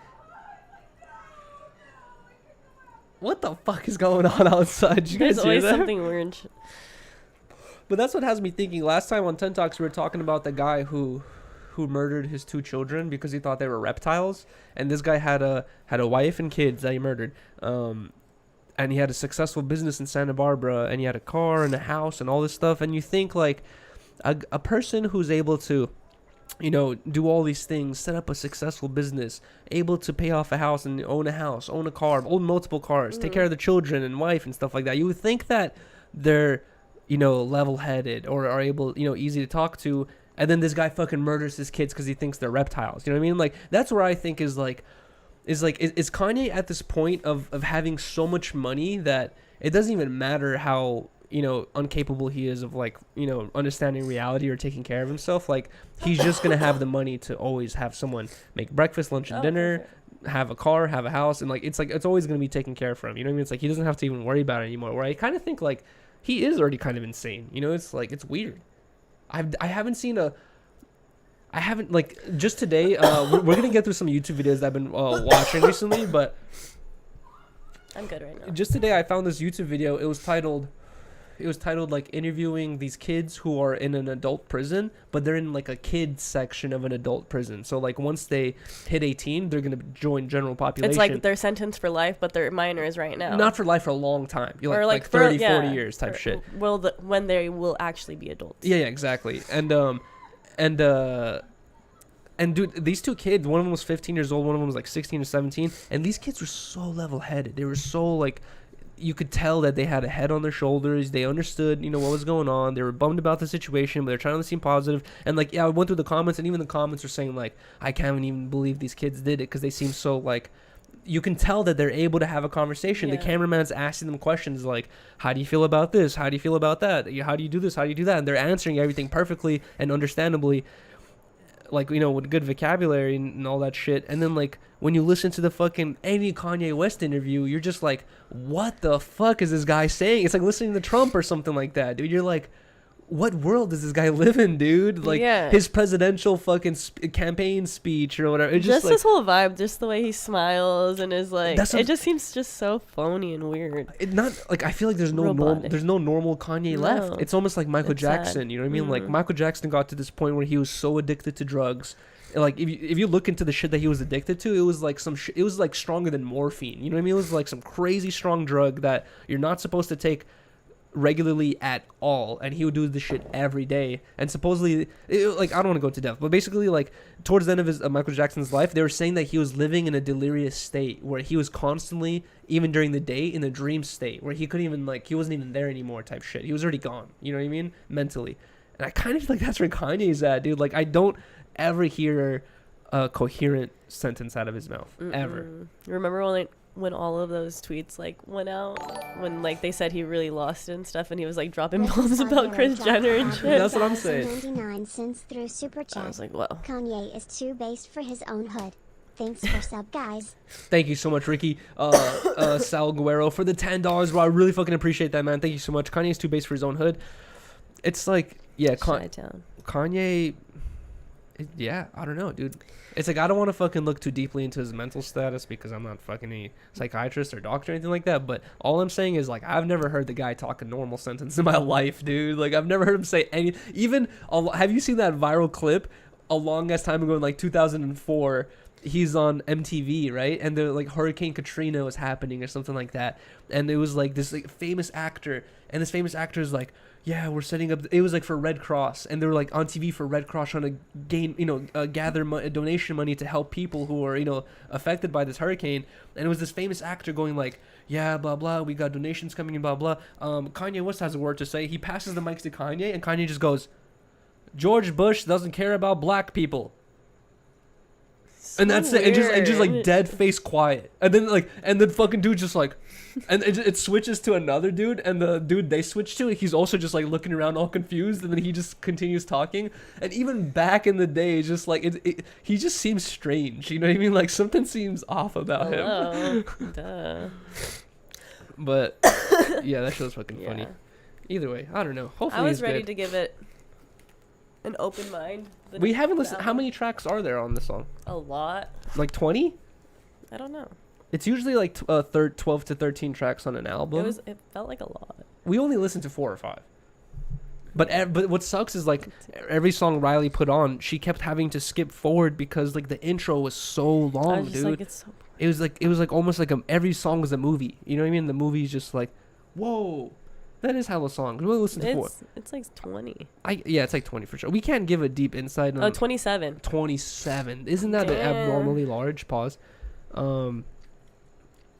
what the fuck is going on outside? Did you There's guys hear always that? something weird. But that's what has me thinking. Last time on Tent Talks, we were talking about the guy who murdered his 2 children because he thought they were reptiles. And this guy had a wife and kids that he murdered. And he had a successful business in Santa Barbara, and he had a car and a house and all this stuff. And you think like a person who's able to, do all these things, set up a successful business, able to pay off a house and own a house, own a car, own multiple cars, take care of the children and wife and stuff like that. You would think that they're, level-headed or are able, easy to talk to. And then this guy fucking murders his kids because he thinks they're reptiles. You know what I mean? Like, that's where I think is Kanye at this point of having so much money that it doesn't even matter how, uncapable he is of like, understanding reality or taking care of himself. Like, he's just going to have the money to always have someone make breakfast, lunch, and dinner, have a car, have a house. And like, it's always going to be taken care of from, you know what I mean? It's like, he doesn't have to even worry about it anymore. Where I kind of think like he is already kind of insane. It's like, it's weird. I haven't like, just today, we're going to get through some YouTube videos that I've been watching recently, but I'm good right now. just today I found this YouTube video. It was titled like interviewing these kids who are in an adult prison, but they're in like a kids section of an adult prison. So like once they hit 18, they're going to join general population. It's like they're sentenced for life, but they're minors right now. Not for life, for a long time. You're Or like for- 30, yeah, 40 years type shit. When they will actually be adults. Yeah, exactly. And dude, these 2 kids, one of them was 15 years old, one of them was like 16 or 17, and these kids were so level-headed. They were so like, you could tell that they had a head on their shoulders. They understood, what was going on. They were bummed about the situation, but they're trying to seem positive. And like, yeah, I went through the comments, and even the comments were saying like, I can't even believe these kids did it because they seem so like you can tell that they're able to have a conversation. The cameraman's asking them questions like, how do you feel about this? How do you feel about that? How do you do this? How do you do that? And they're answering everything perfectly and understandably, like, you know, with good vocabulary and all that shit. And then, like, when you listen to the fucking any Kanye West interview, you're just like, what the fuck is this guy saying? It's like listening to Trump or something like that, dude. You're like, what world does this guy live in, dude? Like, his presidential fucking campaign speech or whatever. It's just like, his whole vibe, just the way he smiles and is like, it just seems just so phony and weird. It not like, I feel like there's no normal Kanye left. It's almost like Michael Jackson. Sad. You know what I mean? Like, Michael Jackson got to this point where he was so addicted to drugs. Like, if you look into the shit that he was addicted to, it was like it was like stronger than morphine. You know what I mean? It was like some crazy strong drug that you're not supposed to take regularly at all, and he would do this shit every day. And supposedly, like, I don't want to go to death, but basically, like, towards the end of his Michael Jackson's life, they were saying that he was living in a delirious state where he was constantly, even during the day, in a dream state where he couldn't even, like, he wasn't even there anymore type shit. He was already gone, you know what I mean, mentally. And I kind of feel like that's where Kanye's at, dude. Like, I don't ever hear a coherent sentence out of his mouth. Ever. Remember when all of those tweets like went out, when like they said he really lost it and stuff, and he was like dropping bombs about Kris Jenner and shit? That's what I'm saying. 99 cents through Super Chat. I was like, whoa. Kanye is too based for his own hood. Thanks for sub, guys. Thank you so much, Ricky. Sal Guerrero for the $10, bro. I really fucking appreciate that, man. Thank you so much. Kanye's too based for his own hood. It's like, yeah, Kanye. Yeah, I don't know, dude. It's like, I don't want to fucking look too deeply into his mental status because I'm not fucking a psychiatrist or doctor or anything like that. But all I'm saying is, like, I've never heard the guy talk a normal sentence in my life, dude. Like, I've never heard him say any. Even have you seen that viral clip a long ass time ago in like 2004? He's on MTV, right? And they're like, Hurricane Katrina was happening or something like that, and it was like this like famous actor, and this famous actor is like, yeah, we're setting up. It was like for Red Cross, and they were like on TV for Red Cross trying to gain, gather donation money to help people who are, affected by this hurricane. And it was this famous actor going like, yeah, blah blah, we got donations coming in, blah blah. Kanye West has a word to say. He passes the mics to Kanye, and Kanye just goes, George Bush doesn't care about black people. So and that's weird. It. And just like dead face quiet. And then fucking dude just like, and it switches to another dude, and the dude they switch to, he's also just like looking around all confused, and then he just continues talking. And even back in the day, just like he just seems strange. You know what I mean? Like something seems off about him. Duh. But yeah, that show's fucking funny. Either way, I don't know. Hopefully I was ready to give it an open mind. We haven't listened. How many tracks are there on the song? A lot. Like 20? I don't know. It's usually like 12 to 13 tracks on an album. It felt like a lot. We only listened to 4 or 5. But what sucks is like every song Rylee put on, she kept having to skip forward because like the intro was so long, dude. Like, it's so it was like almost like every song was a movie. You know what I mean? The movie's just like, whoa. That is hella songs. We only listened to 4. It's like 20. Yeah, it's like 20 for sure. We can't give a deep insight on. 27. 27. Isn't that abnormally large? Pause.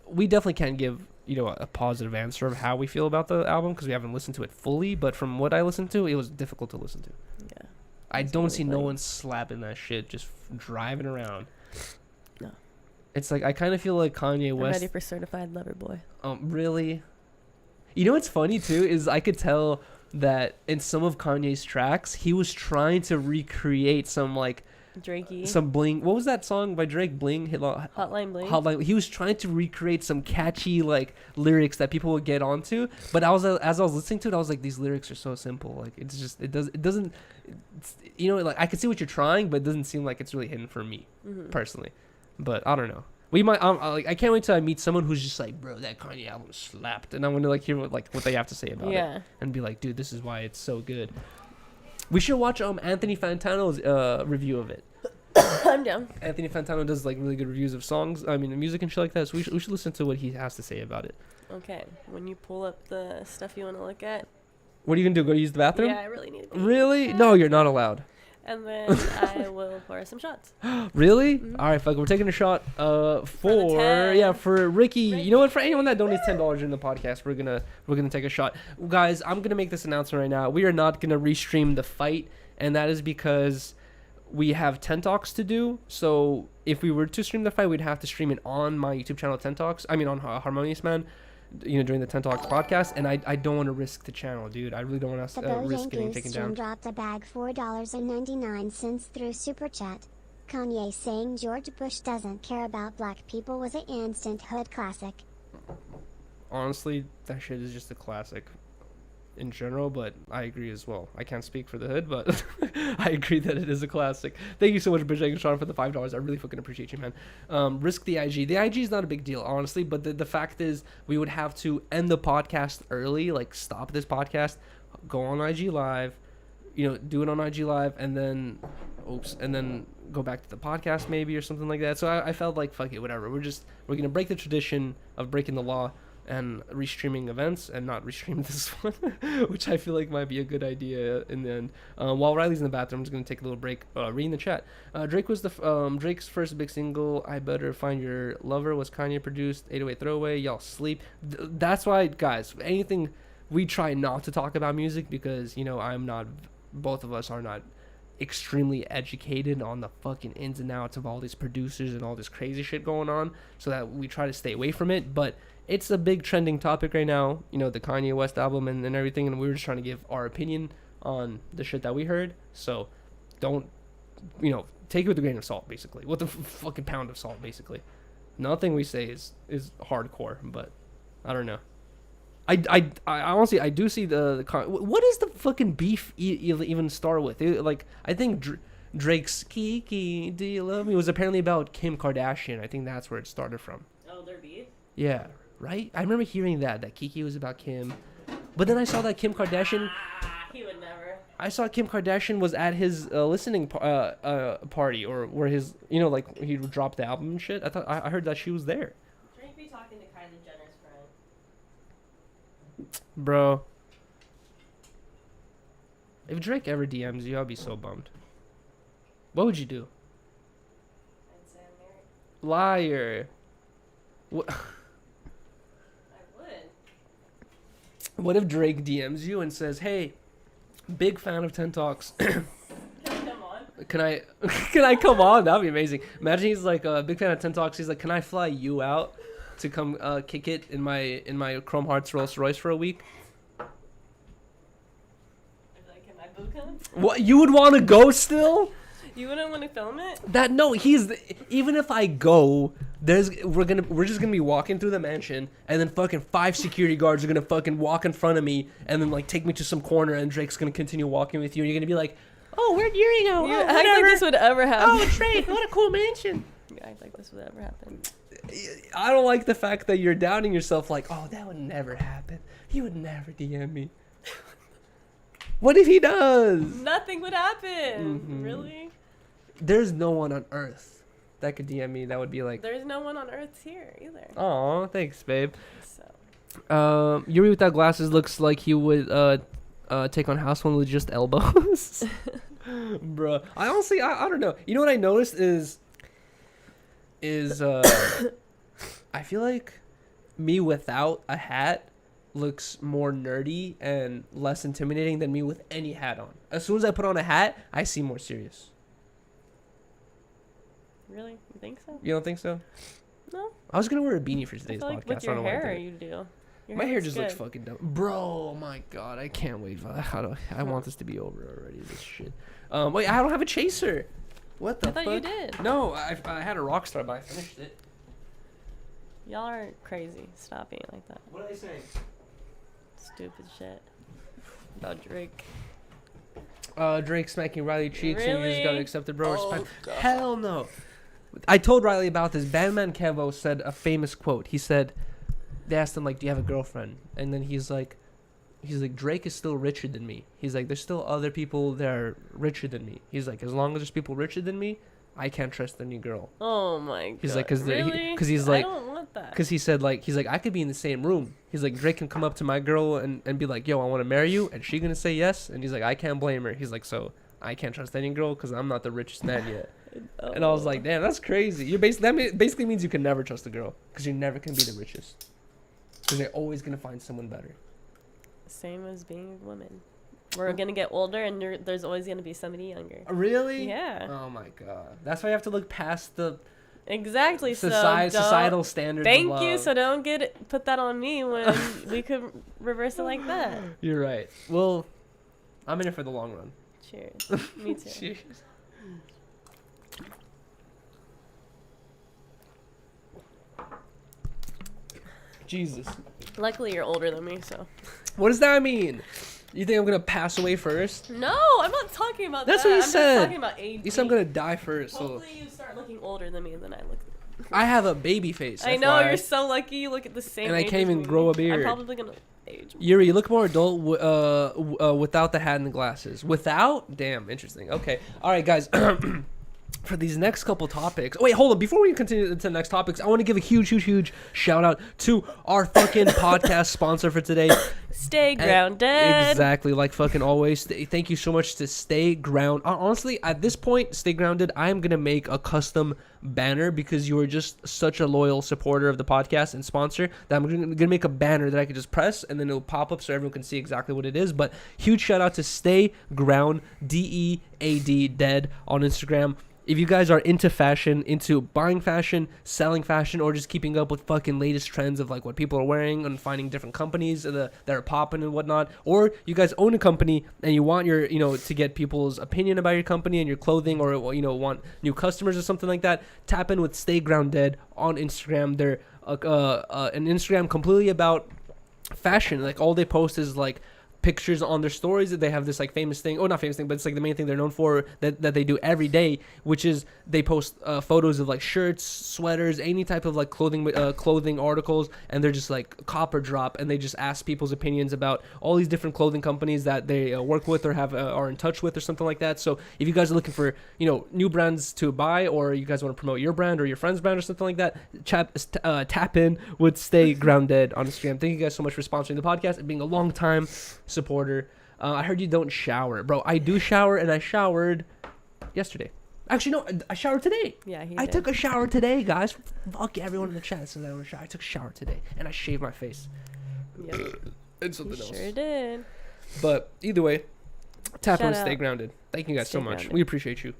We definitely can't give a positive answer of how we feel about the album because we haven't listened to it fully. But from what I listened to, it was difficult to listen to. Yeah. I don't see no one slapping that shit just driving around. No. It's like I kind of feel like Kanye West. Ready for Certified Lover Boy. Really? You know what's funny too is I could tell that in some of Kanye's tracks he was trying to recreate some like Drakey. Some Bling. What was that song by Drake? Bling. Hotline Bling. Hotline. He was trying to recreate some catchy like lyrics that people would get onto. But as I was listening to it, I was like, these lyrics are so simple. Like it doesn't. Like I can see what you're trying, but it doesn't seem like it's really hidden for me personally. But I don't know. We might. I can't wait till I meet someone who's just like, bro, that Kanye album slapped, and I want to like hear what they have to say about it, and be like, dude, this is why it's so good. We should watch Anthony Fantano's review of it. I'm down. Anthony Fantano does like really good reviews of songs. I mean, music and shit like that. So we should listen to what he has to say about it. Okay, when you pull up the stuff you want to look at. What are you gonna do? Go use the bathroom? Yeah, I really need to. Really? Yeah. No, you're not allowed. And then I will pour some shots. Really? Mm-hmm. All right, fuck. We're taking a shot for Ricky. You know what? For anyone that donates $10 in the podcast, we're gonna take a shot, guys. I'm gonna make this announcement right now. We are not gonna restream the fight, and that is because we have Tent Talks to do. So if we were to stream the fight, we'd have to stream it on my YouTube channel, Tent Talks. I mean, on Harmonious, man. During the Tent Talks podcast, and I don't want to risk the channel, dude. I really don't want The to risk getting Bojangles taken stream down. dropped a bag $4.99 through Super Chat. Kanye saying George Bush doesn't care about black people was an instant hood classic. Honestly, that shit is just a classic in general, but I agree as well. I can't speak for the hood, but I agree that it is a classic. Thank you so much, Bridget and Sean, for the $5. I really fucking appreciate you, man. Risk the IG. The IG is not a big deal, honestly, but the fact is we would have to end the podcast early, like stop this podcast, go on IG Live, do it on IG Live, and then go back to the podcast maybe or something like that. So I felt like, fuck it, whatever. We're going to break the tradition of breaking the law and restreaming events and not restream this one, which I feel like might be a good idea in the end. While Riley's in the bathroom, I'm just going to take a little break, reading the chat. Drake was Drake's first big single, I Better Find Your Lover, was Kanye produced. 808 Throwaway, y'all sleep. That's why, guys, anything, we try not to talk about music because, both of us are not extremely educated on the fucking ins and outs of all these producers and all this crazy shit going on, so that we try to stay away from it. But it's a big trending topic right now, the Kanye West album and everything, and we were just trying to give our opinion on the shit that we heard. So don't, take it with a grain of salt, basically. With a fucking pound of salt, basically. Nothing we say is hardcore, but I don't know. I honestly, I do see the what is the fucking beef even start with? I think Drake's Kiki, Do You Love Me was apparently about Kim Kardashian. I think that's where it started from. Oh, their beef? Yeah, right? I remember hearing that Kiki was about Kim. But then I saw that Kim Kardashian... He would never. I saw Kim Kardashian was at his listening party, or where his, he dropped the album and shit. I heard that she was there. Drake be talking to Kylie Jenner's friend. Bro. If Drake ever DMs you, I'll be so bummed. What would you do? I'd say I'm married. Liar. What? I would. What if Drake DMs you and says, "Hey, big fan of Tent Talks. Come on. Can I come on? That'd be amazing. Imagine he's like a big fan of Tent Talks. He's like, can I fly you out to come kick it in my Chrome Hearts Rolls Royce for a week?" I'd be like, can my boo come? What, you would want to go still? You wouldn't want to film it? Even if I go, we're just gonna be walking through the mansion, and then fucking 5 security guards are gonna fucking walk in front of me, and then like take me to some corner, and Drake's gonna continue walking with you, and you're gonna be like, "Oh, where'd Yuri go? You Oh, act like whatever. this would ever happen. Oh, Drake, what a cool mansion." You act like this would ever happen. I don't like the fact that you're doubting yourself, like, "Oh, that would never happen. He would never DM me." What if he does? Nothing would happen. Mhm. Really? There's no one on earth that could DM me that would be like, There's no one on Earth here either. "Aw, thanks, babe." So. Yuri without glasses looks like he would take on House One with just elbows. Bruh. I honestly, I don't know. You know what I noticed is I feel like me without a hat looks more nerdy and less intimidating than me with any hat on. As soon as I put on a hat, I seem more serious. Really? You think so? You don't think so? No. I was gonna wear a beanie for I today's feel like podcast. with I don't your know why I hair, did it. you do. Your My hair looks just looks good. fucking dumb. Bro, my god, I can't wait. I want this to be over already, this shit. Wait, I don't have a chaser. What the I thought fuck? you did. No, I had a Rockstar, but I finished it. Y'all are crazy. Stop being like that. What did I say? Stupid shit. About Drake. Drake smacking Rylee cheeks and you just gotta Really? accept it, bro. Oh, Respect. God. Hell no. I told Rylee about this. Bandman Kevo said a famous quote. He said, they asked him, like, "Do you have a girlfriend?" And then he's like, "Drake is still richer than me." He's like, "There's still other people that are richer than me." He's like, "As long as there's people richer than me, I can't trust any girl." Oh my god. He's like, 'cause really? he's like- I don't want that. Because he said, like, I could be in the same room. He's like, Drake can come up to my girl and be like, "Yo, I want to marry you." And she going to say yes. And he's like, I can't blame her. He's like, so I can't trust any girl because I'm not the richest man yet. And I was like, damn, that's crazy. You basically means you can never trust a girl because you never can be the richest. Because they're always going to find someone better. Same as being a woman. We're gonna get older, and there's always gonna be somebody younger. Really? Yeah. Oh my god. That's why you have to look past the Exactly. societal standards. Thank of love. you. So don't put that on me when we could reverse it like that. You're right. Well, I'm in it for the long run. Cheers. Me too. Cheers. Jesus. Luckily, you're older than me, so. What does that mean? You think I'm gonna pass away first? No, I'm not talking about That's that. what you I'm said. just talking about age. You said I'm gonna die first. So Hopefully, you start looking older than me than I look. I have a baby face. I know, FYI. you're so lucky. You look at the same. And I age can't as even me. grow a beard. I'm probably gonna age. Yuri, you look more adult without the hat and the glasses. Without? Damn, interesting. Okay. All right, guys. For these next couple topics. Wait, hold on. Before we continue to the next topics, I want to give a huge shout out to our fucking podcast sponsor for today. Stay grounded. Exactly, like fucking always. Thank you so much to Stay Ground. Honestly, at this point, Stay Grounded, I am going to make a custom banner because you are just such a loyal supporter of the podcast and sponsor that I'm going to make a banner that I can just press and then it'll pop up so everyone can see exactly what it is. But huge shout out to Stay Ground, DEAD, dead on Instagram. If you guys are into fashion, into buying fashion, selling fashion, or just keeping up with fucking latest trends of like what people are wearing and finding different companies that are popping and whatnot, or you guys own a company and you want your, to get people's opinion about your company and your clothing, or, want new customers or something like that, tap in with Stay Grounded on Instagram. They're an Instagram completely about fashion. Like all they post is like pictures on their stories. That they have this like famous thing, not famous thing, but it's like the main thing they're known for that they do every day, which is they post photos of like shirts, sweaters, any type of like clothing articles, and they're just like copper drop, and they just ask people's opinions about all these different clothing companies that they work with or have are in touch with or something like that. So if you guys are looking for new brands to buy, or you guys want to promote your brand or your friend's brand or something like that, tap in with Stay Grounded on Instagram. Thank you guys so much for sponsoring the podcast and being a long time supporter. I heard you don't shower, bro. I do shower, and I showered yesterday. Actually, no, I showered today. Yeah, I took a shower today, guys. Fuck everyone in the chat says I don't shower. I took a shower today, and I shaved my face. Yep. And something else. Sure did. But either way, tap Shout in, Stay out. Grounded. Thank you guys Stay so much. grounded. We appreciate you.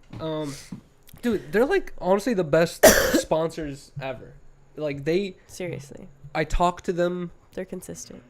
Dude, they're like honestly the best sponsors ever. Like Seriously, I talked to them. they're consistent.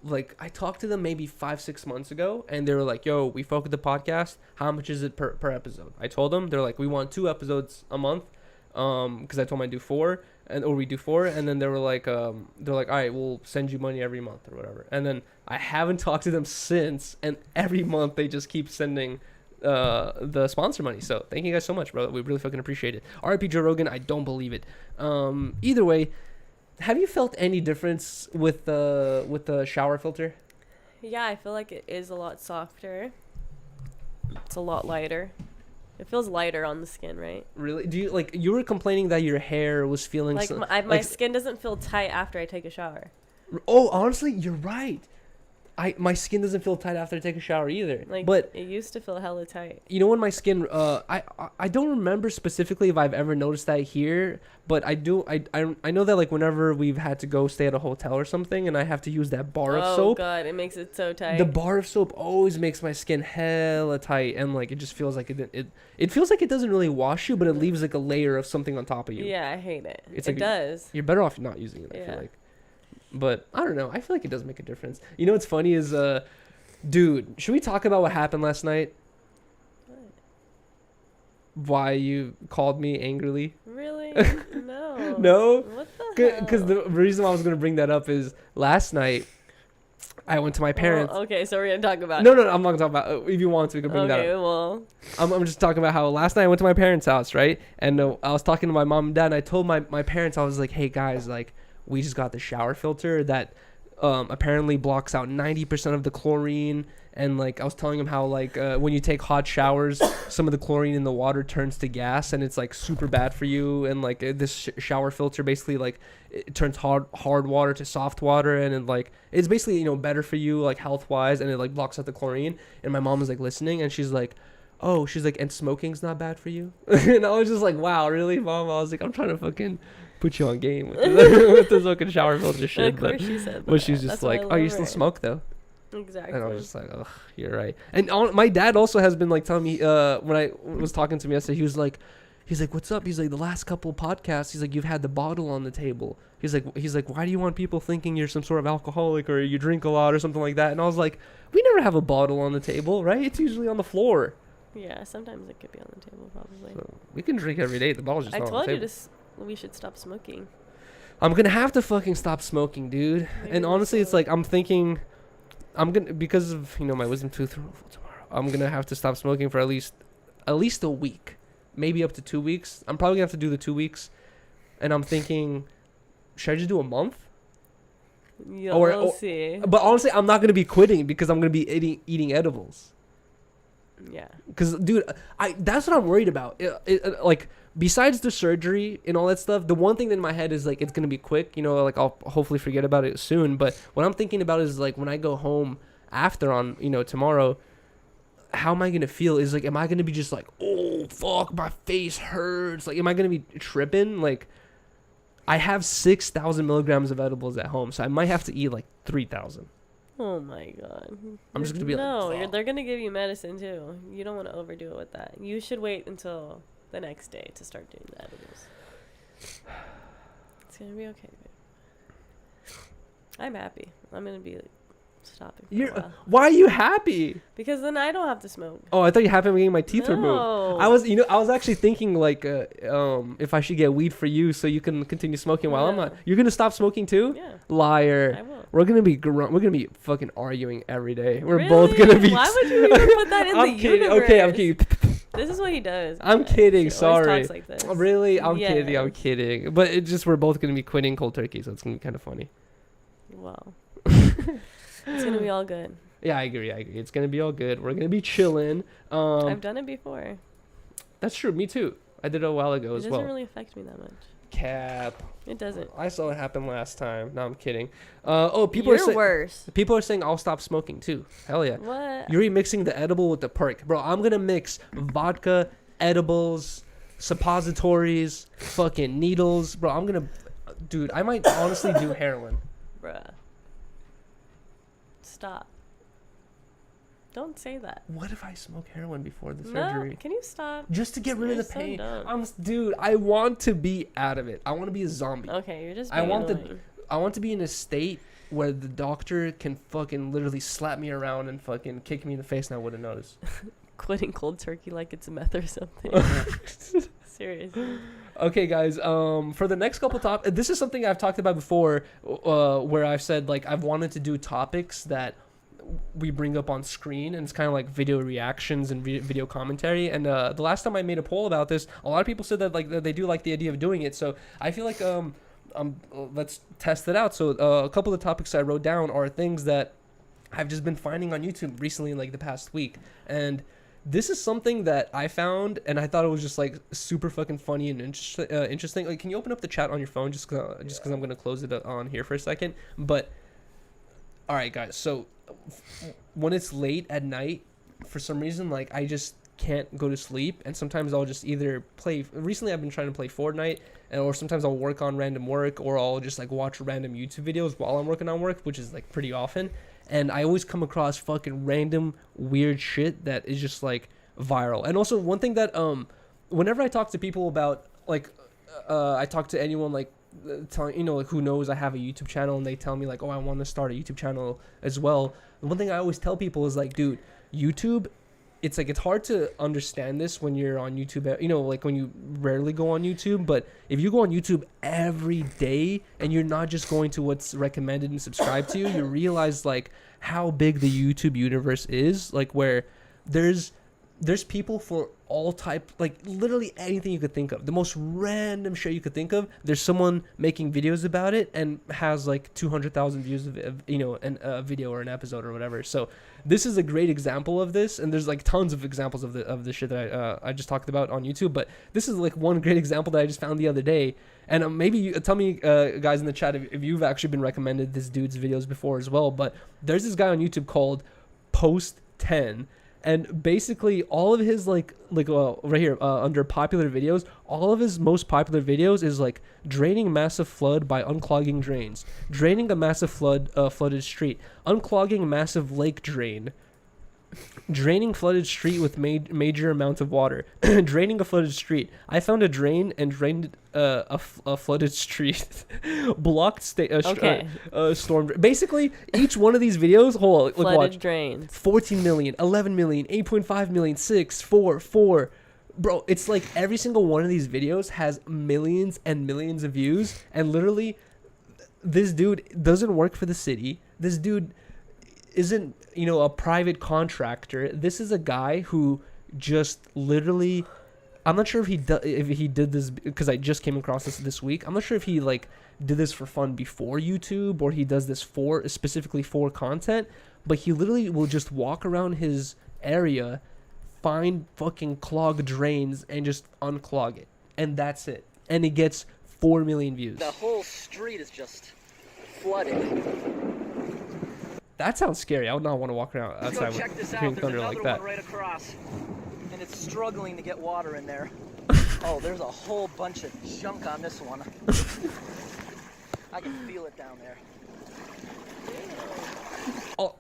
Like I talked to them maybe 5-6 months ago, and they were like, yo, we fuck with the podcast, how much is it per episode? I told them, they're like, we want 2 episodes a month, because I told them I do 4, we do 4, and then they were like, all right, we'll send you money every month or whatever. And then I haven't talked to them since, and every month they just keep sending the sponsor money. So thank you guys so much, bro. We really fucking appreciate it. RIP Joe Rogan, I don't believe it. Either way, have you felt any difference with the shower filter? Yeah, I feel like it is a lot softer. It's a lot lighter. It feels lighter on the skin, right? Really? Do you you were complaining that your hair was feeling Like my skin doesn't feel tight after I take a shower. Oh, honestly, you're right. My skin doesn't feel tight after I take a shower either. But it used to feel hella tight. when my skin I don't remember specifically if I've ever noticed that here, but I know that whenever we've had to go stay at a hotel or something and I have to use that bar of soap. Oh god, it makes it so tight. The bar of soap always makes my skin hella tight, and it just feels like it feels like it doesn't really wash you, but it leaves a layer of something on top of you. Yeah, I hate it. It does. You're better off not using it, I feel like. But I don't know. I feel like it does make a difference. You know what's funny is, dude, should we talk about what happened last night? What? Why you called me angrily? Really? No. No? What the hell? Because the reason why I was going to bring that up is last night I went to my parents. Oh, okay, so we're going to talk about No, I'm not going to talk about if you want to, we can bring that up. Okay, well. I'm just talking about how last night I went to my parents' house, right? And I was talking to my mom and dad, and I told my parents, I was like, hey, guys, we just got the shower filter that apparently blocks out 90% of the chlorine. And I was telling them how when you take hot showers, some of the chlorine in the water turns to gas, and it's super bad for you. And this shower filter basically it turns hard water to soft water, and it's basically better for you health wise, and it blocks out the chlorine. And my mom was listening, and she's like, oh, and smoking's not bad for you. And I was just like, wow, really, mom? I was like, I'm trying to fucking put you on game with this fucking shower filter shit. Of course she said that. But she's just oh, you still smoke though? Exactly. And I was just like, ugh, you're right. And my dad also has been like telling me when I was talking to me yesterday, he's like, what's up? He's like, the last couple podcasts, he's like, you've had the bottle on the table. He's like, why do you want people thinking you're some sort of alcoholic or you drink a lot or something like that? And I was like, we never have a bottle on the table, right? It's usually on the floor. Yeah, sometimes it could be on the table, probably. So we can drink every day. The bottle's just I not on the told you table. we should stop smoking. I'm gonna have to fucking stop smoking, dude. Maybe And we honestly, it's should. like I'm thinking, I'm gonna, because of my wisdom tooth removal tomorrow, I'm gonna have to stop smoking for at least a week, maybe up to 2 weeks. I'm probably gonna have to do the 2 weeks, and I'm thinking, should I just do a month? Yeah, Or- we'll or- see. But honestly, I'm not gonna be quitting because I'm gonna be eating edibles. Yeah. Cause dude, that's what I'm worried about. Like besides the surgery and all that stuff, the one thing in my head is like it's gonna be quick. Like I'll hopefully forget about it soon. But what I'm thinking about is like when I go home after on tomorrow, how am I gonna feel? Is like, am I gonna be just like, oh fuck, my face hurts? Like, am I gonna be tripping? Like, I have 6,000 milligrams of edibles at home, so I might have to eat like 3,000. Oh my god. I'm just gonna be like, no, fuck. they're gonna give you medicine too. You don't want to overdo it with that. You should wait until the next day to start doing the edibles. It's gonna be okay, babe. I'm happy. I'm gonna be stopping for a while. Why are you happy? Because then I don't have to smoke. Oh, I thought you happy getting my teeth removed. No. I was actually thinking like, if I should get weed for you so you can continue smoking while I'm No. not. You're gonna stop smoking too? Yeah, Liar. I will. We're gonna be fucking arguing every day. We're Really? both gonna be. Why would you even put that in I'm the kidding. universe? Okay, I'm kidding. This is what he does. I'm guys. kidding. He always Sorry. talks like this. Really? I'm kidding. I'm Yes. kidding. But it just we're both gonna be quitting cold turkey, so it's gonna be kind of funny. Well, it's gonna be all good. Yeah, I agree. It's gonna be all good. We're gonna be chilling. I've done it before. That's true. Me too. I did it a while ago It as doesn't well. really affect me that much. Cap. It doesn't. I saw it happen last time. No, I'm kidding. People You're worse. People are saying I'll stop smoking too. Hell yeah. What? You're mixing the edible with the perk. Bro, I'm going to mix vodka, edibles, suppositories, fucking needles. Bro, I'm going to... Dude, I might honestly do heroin. Bruh. Stop. Don't say that. What if I smoke heroin before the No, surgery? can you stop? Just to get rid of You're the so pain. dumb. Dude, I want to be out of it. I want to be a zombie. Okay, you're just I being want annoying. I want to be in a state where the doctor can fucking literally slap me around and fucking kick me in the face and I wouldn't notice. Quitting cold turkey like it's meth or something. Seriously. Okay, guys. For the next couple topics, this is something I've talked about before, where I've said like I've wanted to do topics that we bring up on screen, and it's kind of like video reactions and video commentary. And the last time I made a poll about this, a lot of people said that like that they do like the idea of doing it. So I feel like let's test it out. So a couple of the topics I wrote down are things that I've just been finding on YouTube recently, in like the past week, and this is something that I found, and I thought it was just like super fucking funny and interesting. Like, can you open up the chat on your phone just because I'm gonna close it on here for a second? But all right, guys. So when it's late at night, for some reason, like I just can't go to sleep, and sometimes I'll just either play. Recently, I've been trying to play Fortnite, or sometimes I'll work on random work, or I'll just like watch random YouTube videos while I'm working on work, which is like pretty often. And I always come across fucking random weird shit that is just like viral. And also one thing that whenever I talk to people about like I talk to anyone like telling like who knows I have a YouTube channel, and they tell me like, oh, I want to start a YouTube channel as well. The one thing I always tell people is like, dude, YouTube, it's like it's hard to understand this when you're on YouTube, like when you rarely go on YouTube. But if you go on YouTube every day and you're not just going to what's recommended and subscribed to, you realize like how big the YouTube universe is, like where there's people for all type, like literally anything you could think of, the most random shit you could think of. There's someone making videos about it and has like 200,000 views of a video or an episode or whatever. So this is a great example of this, and there's like tons of examples of the shit that I just talked about on YouTube. But this is like one great example that I just found the other day. And maybe you tell me, guys in the chat, if you've actually been recommended this dude's videos before as well. But there's this guy on YouTube called Post 10. And basically all of his like right here under popular videos, all of his most popular videos is like draining massive flood by unclogging drains, draining a massive flooded street, unclogging massive lake drain, draining flooded street with major amount of water, draining a flooded street. I found a drain and drained a flooded street. Blocked storm. Basically, each one of these videos, hold on, look, Flooded watch. drains. 14 million, 11 million, 8.5 million, 6, 4, 4. Bro, it's like every single one of these videos has millions and millions of views, and literally, this dude doesn't work for the city. This dude isn't, a private contractor. This is a guy who just literally, I'm not sure if he did this because I just came across this week. I'm not sure if he like did this for fun before YouTube or he does this specifically for content, but he literally will just walk around his area, find fucking clogged drains and just unclog it, and that's it. And it gets 4 million views. The whole street is just flooded. That sounds scary. I would not want to walk around outside Go check this out. hearing There's thunder another like that. one right across, and it's struggling to get water in there. Oh, there's a whole bunch of junk on this one. I can feel it down there.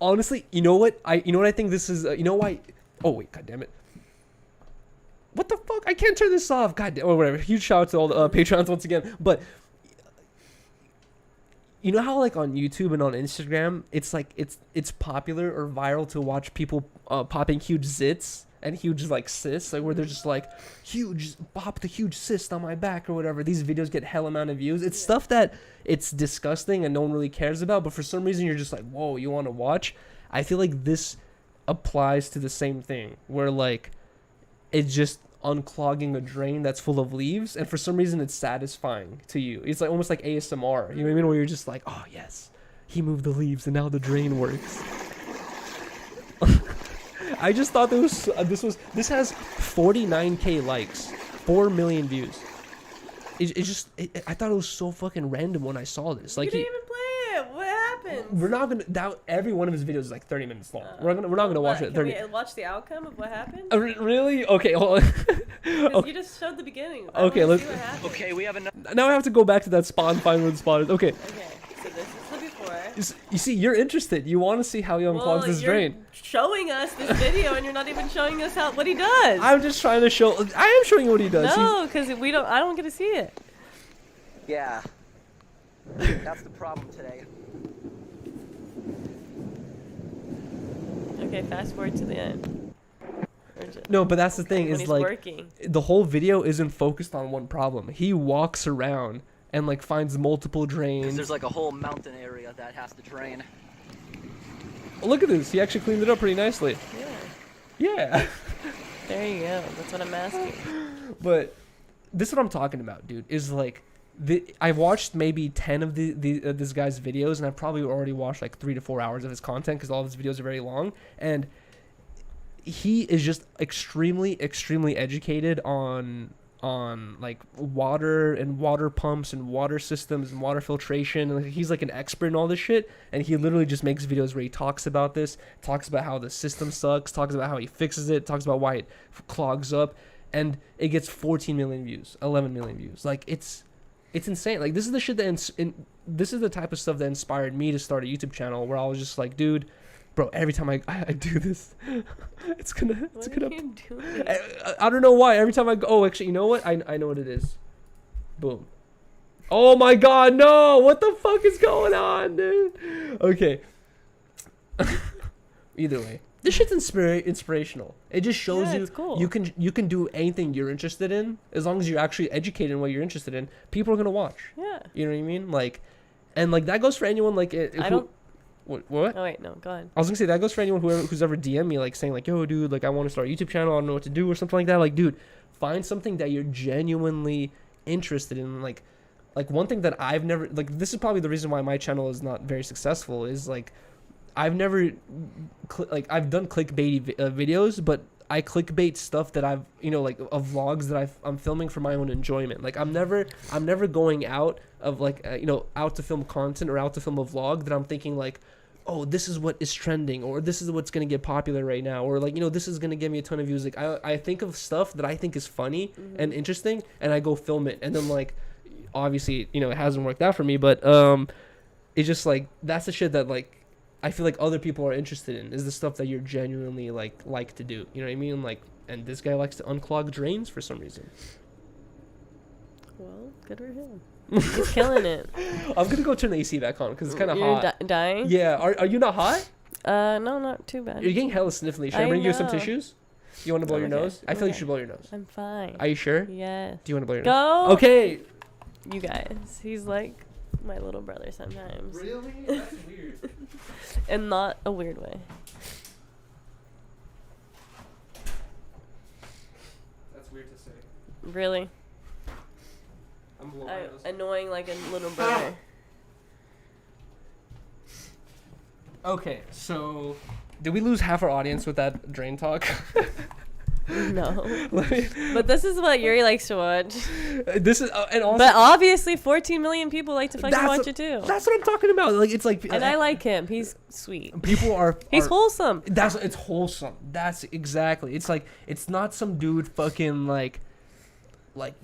Honestly, you know what I think this is. Why? Oh wait, god damn it! What the fuck? I can't turn this off. God damn. Or whatever. Huge shout out to all the Patreons once again. But you know how like on YouTube and on Instagram, it's like it's popular or viral to watch people popping huge zits and huge like cysts, like where they're just like pop the huge cyst on my back or whatever. These videos get hell amount of views. It's stuff that it's disgusting and no one really cares about, but for some reason you're just like, whoa, you want to watch. I feel like this applies to the same thing, where like it's just unclogging a drain that's full of leaves, and for some reason it's satisfying to you. It's like almost like ASMR, you know what I mean, where you're just like, oh yes, he moved the leaves and now the drain works. I just thought this has 49k likes, 4 million views. I thought it was so fucking random when I saw this. Like, You didn't even play it. What happened? we're not gonna every one of his videos is like 30 minutes long. We're not gonna watch it. Can we watch the outcome of what happened? Really? Okay, hold on. Because you just showed the beginning. I Okay, wanna let's. see what happened. Okay, we have enough. Now I have to go back to that spawn, find where the spawn is. Okay. Okay, so this is the before. You see, you're interested. You want to see how he unclogs this you're drain. showing us this video and you're not even showing us what he does. I'm just trying to show. I am showing you what he does. No, because I don't get to see it. Yeah. That's the problem today. Okay, fast forward to the end. No, but that's the thing When is he's like working. the whole video isn't focused on one problem. He walks around and like finds multiple drains. Because there's like a whole mountain area that has to drain. Look at this. He actually cleaned it up pretty nicely. Yeah. Yeah. There you go. That's what I'm asking. But this is what I'm talking about, dude. Is like I watched maybe 10 of this guy's videos, and I probably already watched like 3 to 4 hours of his content because all of his videos are very long. And he is just extremely educated on like water and water pumps and water systems and water filtration. And he's like an expert in all this shit, and he literally just makes videos where he talks about this, talks about how the system sucks, talks about how he fixes it, talks about why it clogs up, and it gets 14 million views, 11 million views. Like it's insane. Like this is the shit that this is the type of stuff that inspired me to start a YouTube channel, where I was just like, dude, bro, every time I do this, it's gonna. What are you doing? I don't know why. Every time I go, oh, actually, you know what? I know what it is. Boom. Oh my God, no! What the fuck is going on, dude? Okay. Either way, this shit's inspirational. It just shows you it's cool. you can do anything you're interested in, as long as you're actually educated in what you're interested in. People are gonna watch. Yeah. You know what I mean? Like, and like that goes for anyone. Like, I don't. What? Oh wait, no, go ahead. I was gonna say that goes for anyone who's ever DM'd me like saying like, yo, dude, like I want to start a YouTube channel, I don't know what to do or something like that. Like, dude, find something that you're genuinely interested in. Like one thing that I've never, like, this is probably the reason why my channel is not very successful, is like I've never I've done clickbaity videos, but I clickbait stuff that I've, like vlogs that I'm filming for my own enjoyment. Like I'm never going out of like out to film content or out to film a vlog that I'm thinking like, oh, this is what is trending, or this is what's gonna get popular right now, or like, you know, this is gonna give me a ton of views. Like I think of stuff that I think is funny and interesting, and I go film it, and then like, obviously, you know, it hasn't worked out for me, but it's just like that's the shit that like I feel like other people are interested in, is the stuff that you're genuinely like to do. You know what I mean? Like, and this guy likes to unclog drains for some reason. Well, good for him. He's killing it. I'm gonna go turn the AC back on because it's kind of You're hot. dying? Yeah. Are you not hot? No, not too bad. You're getting hella sniffly. Should I I bring you some know. tissues? You want to blow your Okay, nose? I feel like you okay. should blow your nose. I'm fine. Are you sure? Yes. Do you want to blow your nose? Go. Okay. You guys. He's like my little brother sometimes. Really? That's weird. In not a weird way. That's weird to say. Really. I'm blowing my nose. Annoying like a little brother. Okay, so did we lose half our audience with that drain talk? No. Let me- But this is what Yuri likes to watch. This is and also But obviously 14 million people like to fucking That's watch what- it too. that's what I'm talking about. Like it's like And I like him. He's sweet. people are He's wholesome. It's wholesome. That's exactly. It's like it's not some dude fucking like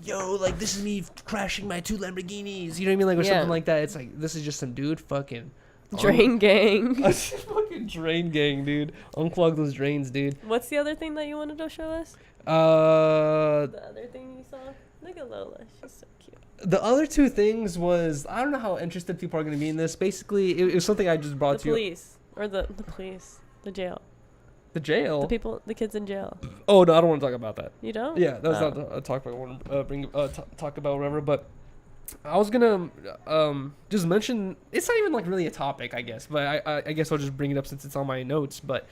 yo, like this is me crashing my 2 Lamborghinis. You know what I mean? Like or Yeah. something like that. It's like this is just some dude fucking Drain gang. fucking drain gang, dude. Unclog those drains, dude. What's the other thing that you wanted to show us? The other thing you saw? Look at Lola. She's so cute. The other 2 things was I don't know how interested people are going to be in this. Basically, it was something I just brought The to you. police. Or the police. The jail. The jail. The kids in jail. Oh no, I don't want to talk about that. You don't? Yeah, that's Oh. not a talk about. I want to talk about whatever. But I was gonna just mention it's not even like really a topic, I guess. But I guess I'll just bring it up since it's on my notes. But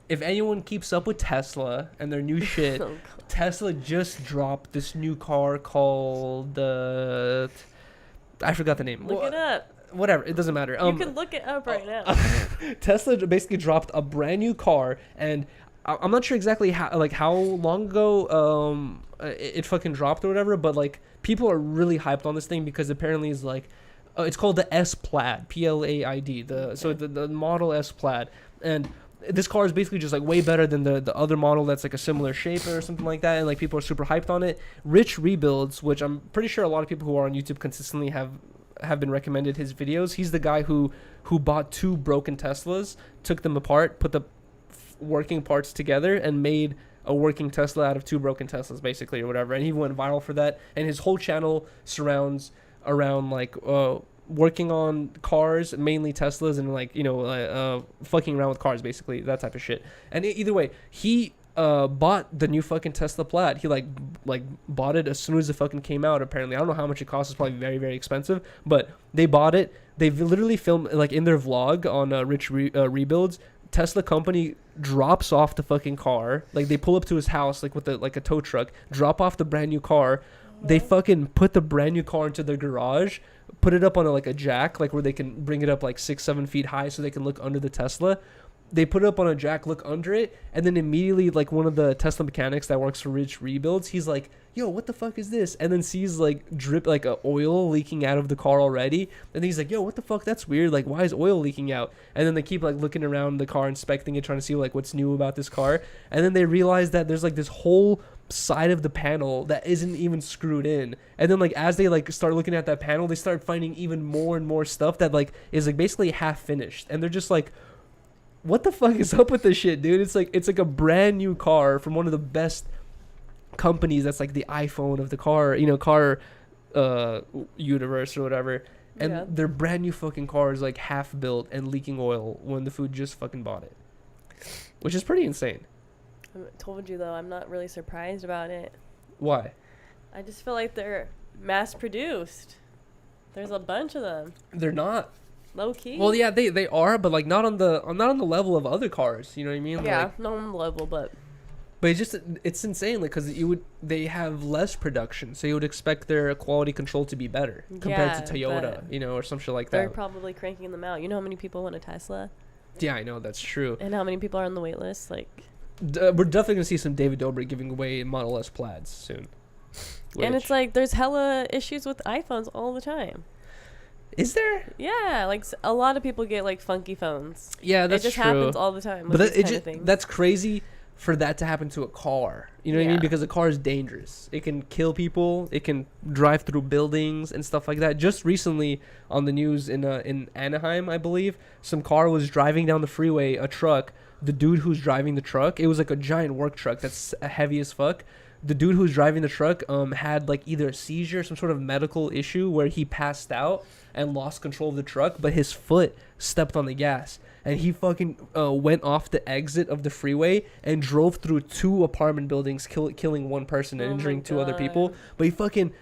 if anyone keeps up with Tesla and their new shit, Oh, God. Tesla just dropped this new car called I forgot the name. Look it up. Whatever, it doesn't matter. You can look it up right now. Tesla basically dropped a brand new car, and I'm not sure exactly how long ago it fucking dropped or whatever, but like people are really hyped on this thing because apparently it's like it's called the S Plaid, Plaid. The Model S Plaid, and this car is basically just like way better than the other model that's like a similar shape or something like that, and like people are super hyped on it. Rich Rebuilds, which I'm pretty sure a lot of people who are on YouTube consistently have been recommended his videos. He's the guy who bought 2 broken Teslas, took them apart, put the working parts together, and made a working Tesla out of 2 broken Teslas, basically, or whatever. And he went viral for that. And his whole channel surrounds around like working on cars, mainly Teslas, and like fucking around with cars, basically, that type of shit. And either way, he bought the new fucking Tesla Plaid. He like bought it as soon as it fucking came out. Apparently, I don't know how much it costs. It's probably very, very expensive. But they bought it. They've literally filmed like in their vlog on Rich Rebuilds. Tesla company drops off the fucking car. Like they pull up to his house like with a tow truck, drop off the brand new car. They fucking put the brand new car into their garage, put it up on a jack, like where they can bring it up like 6-7 feet high so they can look under the Tesla. They put it up on a jack, look under it, and then immediately, like, one of the Tesla mechanics that works for Rich Rebuilds, he's like, yo, what the fuck is this? And then sees, like, drip, like, oil leaking out of the car already. And he's like, yo, what the fuck? That's weird. Like, why is oil leaking out? And then they keep, like, looking around the car, inspecting it, trying to see, like, what's new about this car. And then they realize that there's, like, this whole side of the panel that isn't even screwed in. And then, like, as they, like, start looking at that panel, they start finding even more and more stuff that, like, is, like, basically half finished. And they're just like, what the fuck is up with this shit, dude? It's like a brand new car from one of the best companies that's like the iPhone of the car, car universe or whatever. And Yeah. their brand new fucking car is like half built and leaking oil when the food just fucking bought it, which is pretty insane. I told you though, I'm not really surprised about it. Why? I just feel like they're mass produced. There's a bunch of them. They're not. Low key. Well, yeah, they are, but like not on the level of other cars. You know what I mean? Yeah, Like, not on the level, but but it's insane, like, because they have less production, so you would expect their quality control to be better compared to Yeah, Toyota, or some shit like they're that. probably cranking them out. You know how many people want a Tesla? Yeah, I know, that's true. And how many people are on the wait list? Like, We're definitely gonna see some David Dobrik giving away Model S Plaids soon. and it's like there's hella issues with iPhones all the time. Is there? Yeah, like a lot of people get like funky phones. Yeah, that's it just true. happens all the time. But With these that, kind of things. that's crazy for that to happen to a car. You know what I mean? Yeah. Because a car is dangerous. It can kill people. It can drive through buildings and stuff like that. Just recently on the news in Anaheim, I believe, some car was driving down the freeway, a truck. The dude who's driving the truck, it was like a giant work truck that's heavy as fuck. The dude who's driving the truck had like either a seizure, some sort of medical issue where he passed out and lost control of the truck, but his foot stepped on the gas. And he fucking went off the exit of the freeway and drove through 2 apartment buildings, killing 1 person and injuring 2 other people. But he fucking,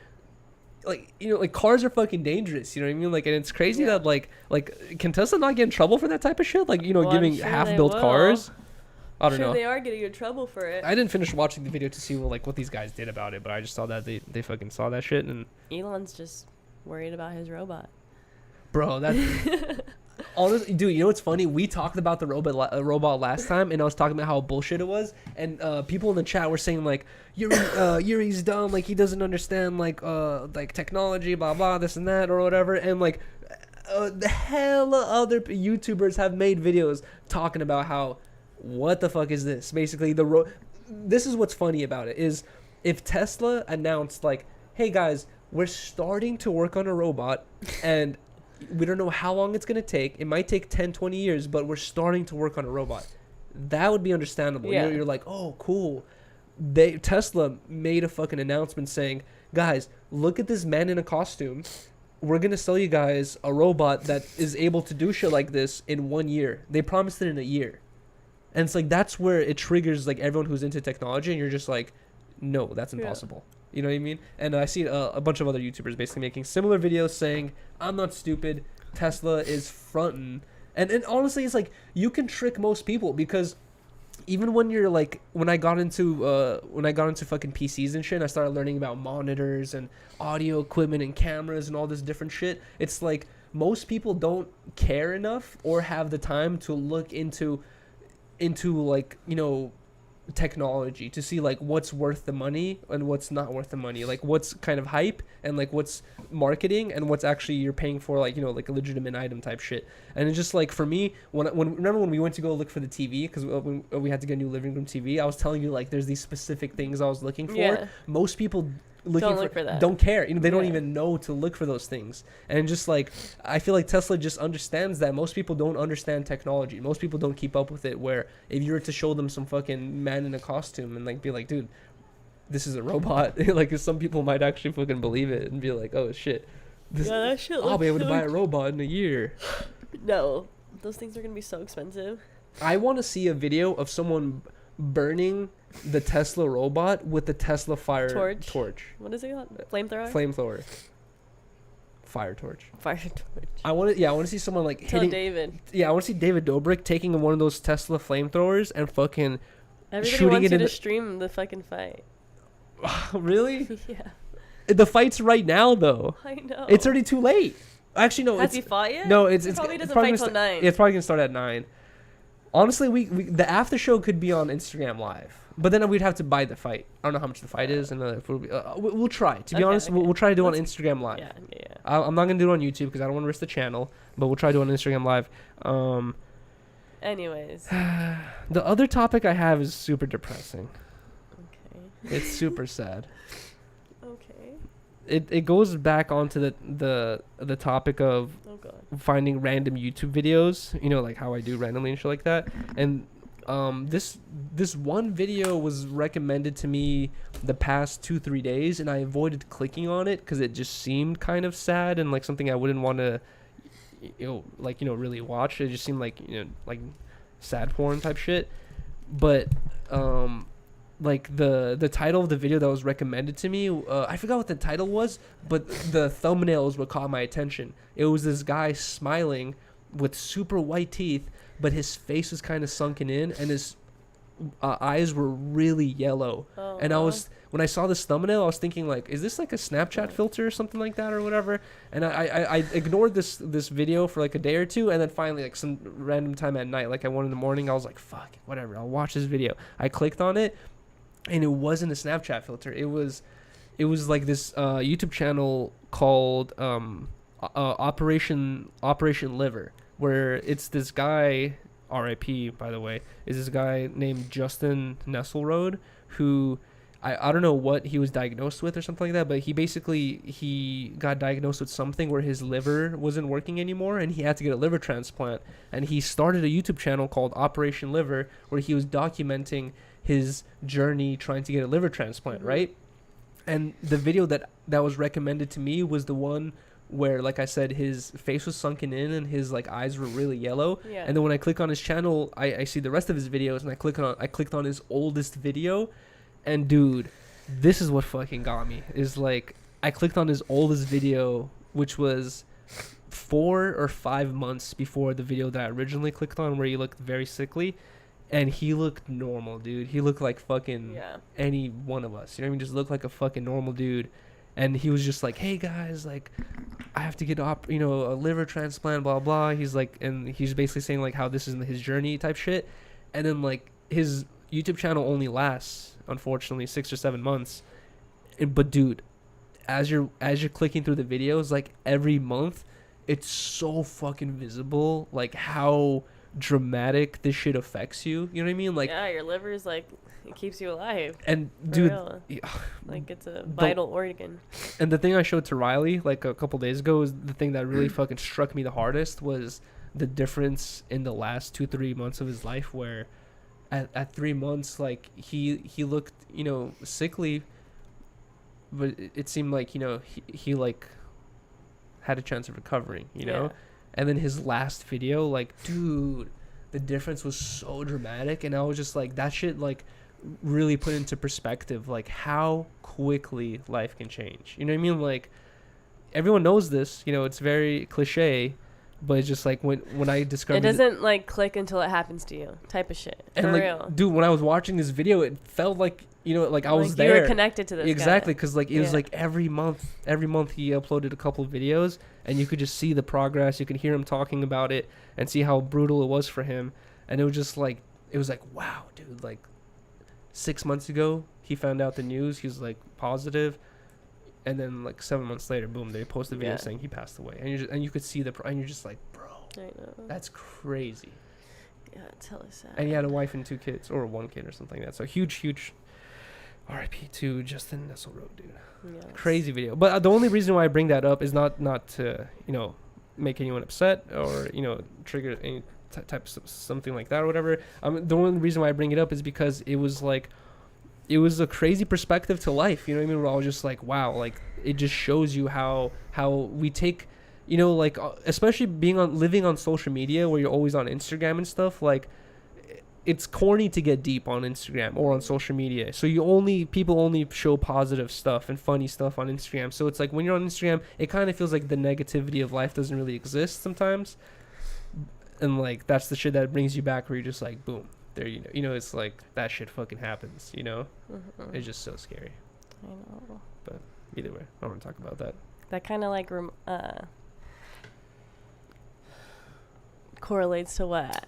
like, you know, like, cars are fucking dangerous. You know what I mean? Like, and it's crazy that, like, can Tesla not get in trouble for that type of shit? Like, you know, Well, giving I'm sure half-built they cars? I don't sure know. they are getting in trouble for it. I didn't finish watching the video to see what these guys did about it, but I just saw that they fucking saw that shit. And Elon's just worried about his robot. bro, that honestly, dude, you know what's funny? We talked about the robot last time, and I was talking about how bullshit it was, and people in the chat were saying like, Yuri's dumb, like he doesn't understand like technology, blah blah, this and that or whatever, and like the hell of other YouTubers have made videos talking about how, what the fuck is this? Basically, this is what's funny about it is if Tesla announced like, hey guys, we're starting to work on a robot, and we don't know how long it's going to take. It might take 10, 20 years, but we're starting to work on a robot. That would be understandable. Yeah. You're like, oh, cool. Tesla made a fucking announcement saying, guys, look at this man in a costume. We're going to sell you guys a robot that is able to do shit like this in 1 year. They promised it in a year. And it's like, that's where it triggers like everyone who's into technology, and you're just like, no, that's impossible. Yeah. You know what I mean? And I see a bunch of other YouTubers basically making similar videos saying, I'm not stupid, Tesla is frontin'. And honestly, it's like, you can trick most people, because even when you're like, when I got into fucking PCs and shit, and I started learning about monitors and audio equipment and cameras and all this different shit, it's like most people don't care enough or have the time to look into like, you know, technology to see like what's worth the money and what's not worth the money, like what's kind of hype and like what's marketing and what's actually you're paying for, like, you know, like a legitimate item type shit. And it's just like, for me, remember when we went to go look for the TV, because we had to get a new living room TV, I was telling you like there's these specific things I was looking for. Yeah. Most people Look for that. don't care, you know, they don't even know to look for those things. And just like, I feel like Tesla just understands that most people don't understand technology, most people don't keep up with it, where if you were to show them some fucking man in a costume and like be like, dude, this is a robot, like some people might actually fucking believe it and be like, oh shit, that shit I'll be able to so buy a robot in a year. No, those things are gonna be so expensive. I want to see a video of someone burning the Tesla robot with the Tesla fire torch. What is it called? Flamethrower? Flamethrower. Fire torch. Fire torch. I want to see someone like Tell hitting. David. Yeah, I want to see David Dobrik taking one of those Tesla flamethrowers and fucking Everybody shooting wants it you in to the... stream the fucking fight. Really? Yeah. The fight's right now, though. I know. It's already too late. Actually, no. Has he fought yet? No, It probably doesn't probably fight till 9. It's probably gonna start at 9. Honestly, we the after show could be on Instagram Live, but then we'd have to buy the fight. I don't know how much the fight is, and if we'll try. To be honest, okay. We'll try to do it on Instagram Live. Yeah. I'm not gonna do it on YouTube because I don't want to risk the channel, but we'll try to do it on Instagram Live. Anyways. The other topic I have is super depressing. Okay. It's super sad. Okay. It goes back onto the topic of finding random YouTube videos, you know, like how I do randomly and shit like that. And this one video was recommended to me the past 2-3 days, and I avoided clicking on it because it just seemed kind of sad and like something I wouldn't want to, really watch. It just seemed like, like sad porn type shit. But like the title of the video that was recommended to me, I forgot what the title was, but the thumbnail is what caught my attention. It was this guy smiling with super white teeth, but his face was kind of sunken in, and his eyes were really yellow. Oh, and when I saw this thumbnail, I was thinking like, is this like a Snapchat filter or something like that or whatever? And I ignored this video for like a day or two, and then finally, like some random time at night, like at 1 a.m, I was like, fuck it, whatever, I'll watch this video. I clicked on it, and it wasn't a Snapchat filter. It was like this YouTube channel called Operation Liver, where it's this guy, R.I.P. by the way, is this guy named Justin Nesselrode, who I don't know what he was diagnosed with or something like that, but he got diagnosed with something where his liver wasn't working anymore and he had to get a liver transplant. And he started a YouTube channel called Operation Liver where he was documenting his journey trying to get a liver transplant, right? And the video that was recommended to me was the one where, like I said, his face was sunken in and his like eyes were really yellow. Yeah. And then when I click on his channel, I see the rest of his videos, and I clicked on his oldest video. And dude, this is what fucking got me. Is like I clicked on his oldest video, which was 4 or 5 months before the video that I originally clicked on, where he looked very sickly, and he looked normal, dude. He looked like fucking any one of us. You know what I mean? Just looked like a fucking normal dude. And he was just like, "Hey guys, like, I have to get a liver transplant, blah blah." He's like, and he's basically saying like how this is his journey type shit. And then like his YouTube channel only lasts, unfortunately, 6 or 7 months. But dude, as you're clicking through the videos, like every month, it's so fucking visible, like how dramatic this shit affects you. You know what I mean? Like, yeah, your liver is like, it keeps you alive. And dude, like it's a vital organ. And the thing I showed to Rylee like a couple days ago is the thing that really fucking struck me the hardest was the difference in the last 2-3 months of his life, where at 3 months, like he looked, sickly, but it seemed like, he like had a chance of recovering, know. And then his last video, like, dude, the difference was so dramatic, and I was just like, that shit like really put into perspective like how quickly life can change. You know what I mean? Like, everyone knows this, it's very cliche, but it's just like when I discovered it doesn't like click until it happens to you, type of shit. For and like, real, dude, when I was watching this video, it felt like like I was like there. You were connected to this exactly, guy. because like it was like every month he uploaded a couple of videos, and you could just see the progress. You could hear him talking about it and see how brutal it was for him. And it was just like, wow, dude, like 6 months ago he found out the news, he was like positive, and then like 7 months later, boom, they posted a video saying he passed away, and you could see and you're just like, bro, I know, that's crazy. Yeah, it's hella sad. And he had a wife and 2 kids, or 1 kid or something like that. So huge R.I.P. to Justin Nesselrode, dude. Yes. Crazy video. But the only reason why I bring that up is not to make anyone upset or trigger any type of something like that or whatever. The only reason why I bring it up is because it was a crazy perspective to life. You know what I mean? Where I was just like, wow, like it just shows you how we take, like especially living on social media where you're always on Instagram and stuff. Like, it's corny to get deep on Instagram or on social media. So people only show positive stuff and funny stuff on Instagram. So it's like when you're on Instagram, it kind of feels like the negativity of life doesn't really exist sometimes. And like that's the shit that brings you back, where you're just like, boom, there, it's like that shit fucking happens, Mm-hmm. It's just so scary. I know. But either way, I don't want to talk about that. That kind of like correlates to what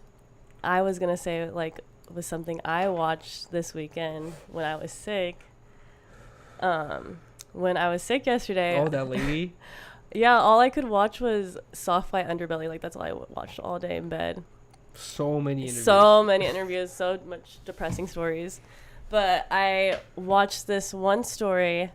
I was gonna say, like, was something I watched this weekend when I was sick. When I was sick yesterday. Oh, that lady. Yeah, all I could watch was Soft White Underbelly. Like, that's all I watched all day in bed. So many interviews. So much depressing stories. But I watched this one story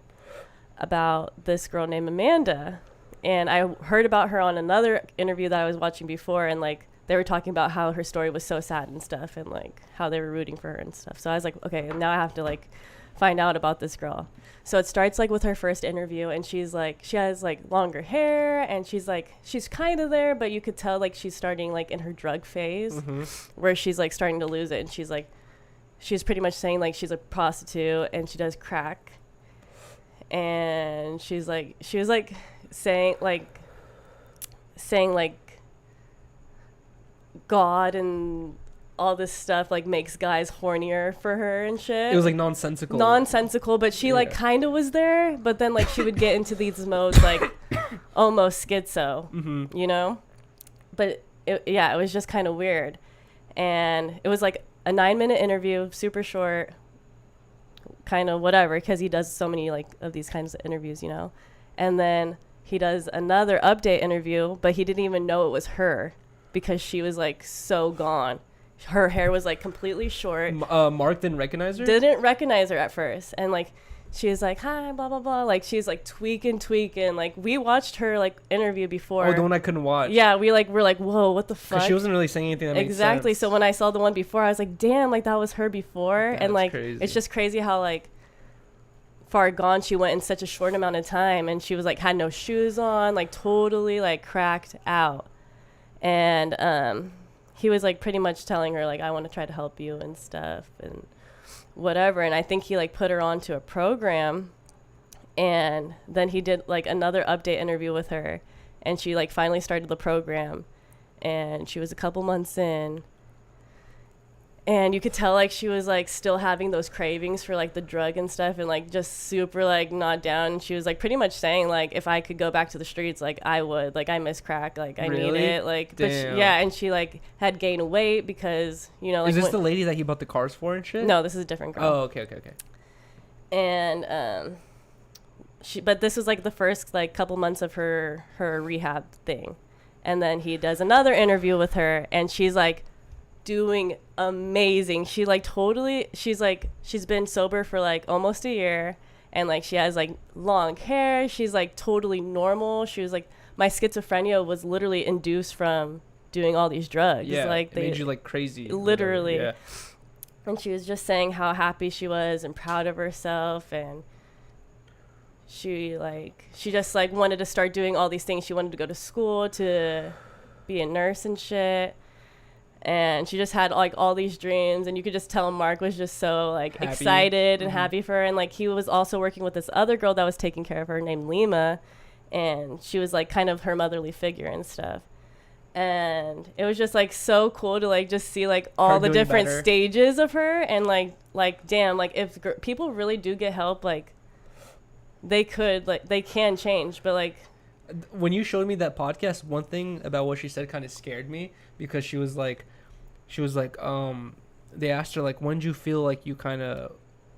about this girl named Amanda. And I heard about her on another interview that I was watching before. And, like, they were talking about how her story was so sad and stuff. And, like, how they were rooting for her and stuff. So I was like, okay, now I have to, like, find out about this girl. So it starts like with her first interview, and she's like, she has like longer hair, and she's kind of there, but you could tell like she's starting like in her drug phase, where she's like starting to lose it. And she's pretty much saying like she's a prostitute and she does crack. And she was like saying God and all this stuff like makes guys hornier for her and shit. It was like nonsensical, but she like kind of was there, but then like she would get into these modes like almost schizo, but it was just kind of weird. And it was like a 9-minute interview, super short, kind of whatever, because he does so many like of these kinds of interviews, and then he does another update interview, but he didn't even know it was her because she was like so gone. Her hair was like completely short. Mark didn't recognize her? Didn't recognize her at first. And like she was like, hi, blah blah blah, like she's like tweaking. Like we watched her like interview before. Oh, the one I couldn't watch. Yeah, we're like, whoa, what the fuck? She wasn't really saying anything that exactly made sense. So when I saw the one before, I was like, damn, like that was her before. That's and like crazy. It's just crazy how like far gone she went in such a short amount of time. And she was like had no shoes on, like totally like cracked out. And he was like pretty much telling her like, I want to try to help you and stuff and whatever. And I think he like put her onto a program, and then he did like another update interview with her, and she like finally started the program, and she was a couple months in, and you could tell like she was like still having those cravings for like the drug and stuff, and like just super like not down. And she was like pretty much saying like, if I could go back to the streets, like I would, like I miss crack, like I Really? need it, like but Damn. yeah. And she like had gained weight because, you know, like Is this the lady that he bought the cars for and shit? no, this is a different girl. Oh, okay. And but this was like the first like couple months of her rehab thing. And then he does another interview with her, and she's like doing amazing. She like totally, she's been sober for like almost a year, and like she has like long hair. She's like totally normal. She was like, my schizophrenia was literally induced from doing all these drugs. Yeah, like it made you like crazy. literally. Yeah. And she was just saying how happy she was and proud of herself, and she just like wanted to start doing all these things. She wanted to go to school to be a nurse and shit. And she just had like all these dreams, and you could just tell Mark was just so like Happy. excited and happy for her. And like he was also working with this other girl that was taking care of her named Lima, and she was like kind of her motherly figure and stuff. And it was just like so cool to like just see like all Her the doing different better. stages of her, and like damn, like if people really do get help, like they can change. But like When you showed me that podcast, one thing about what she said kind of scared me, because she was like they asked her like, when did you feel like you kind of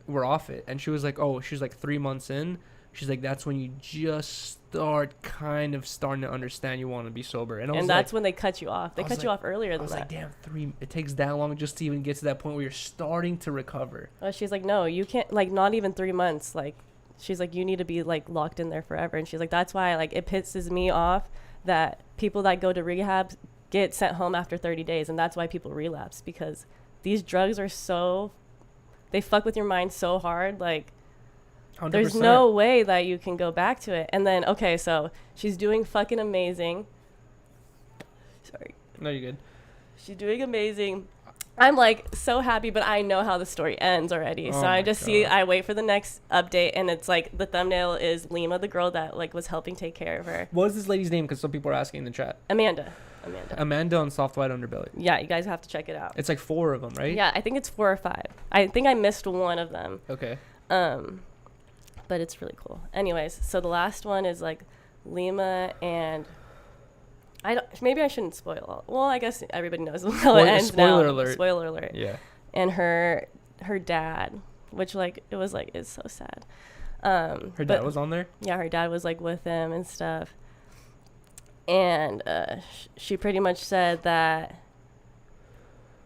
were off it? And she was like, oh, she's like 3 months in. She's like, that's when you just starting to understand you want to be sober. And that's when they cut you off. They cut you like- off earlier I than was that. like, damn, it takes that long just to even get to that point where you're starting to recover. Well, she's like, no, you can't, like not even 3 months. Like she's like, you need to be like locked in there forever. And she's like, that's why like it pisses me off that people that go to rehab get sent home after 30 days. And that's why people relapse, because these drugs are they fuck with your mind so hard. Like 100%. there's no way that you can go back to it. And then, okay, so she's doing fucking amazing. Sorry. No, you're good. She's doing amazing. I'm like so happy, but I know how the story ends already. So Oh I my just God. I wait for the next update, and it's like the thumbnail is Lima, the girl that like was helping take care of her. What is this lady's name? Because some people are asking in the chat. Amanda. Amanda on Soft White Underbelly. Yeah, you guys have to check it out. It's like 4 of them, right? Yeah, I think it's 4 or 5. I think I missed one of them. Okay. But it's really cool. Anyways, so the last one is like Lima, and maybe I shouldn't spoil all. Well, I guess everybody knows how it ends now. Spoiler alert. Spoiler alert. Yeah. And her dad, which like it was like is so sad. Her dad was on there? Yeah, her dad was like with him and stuff. And she pretty much said that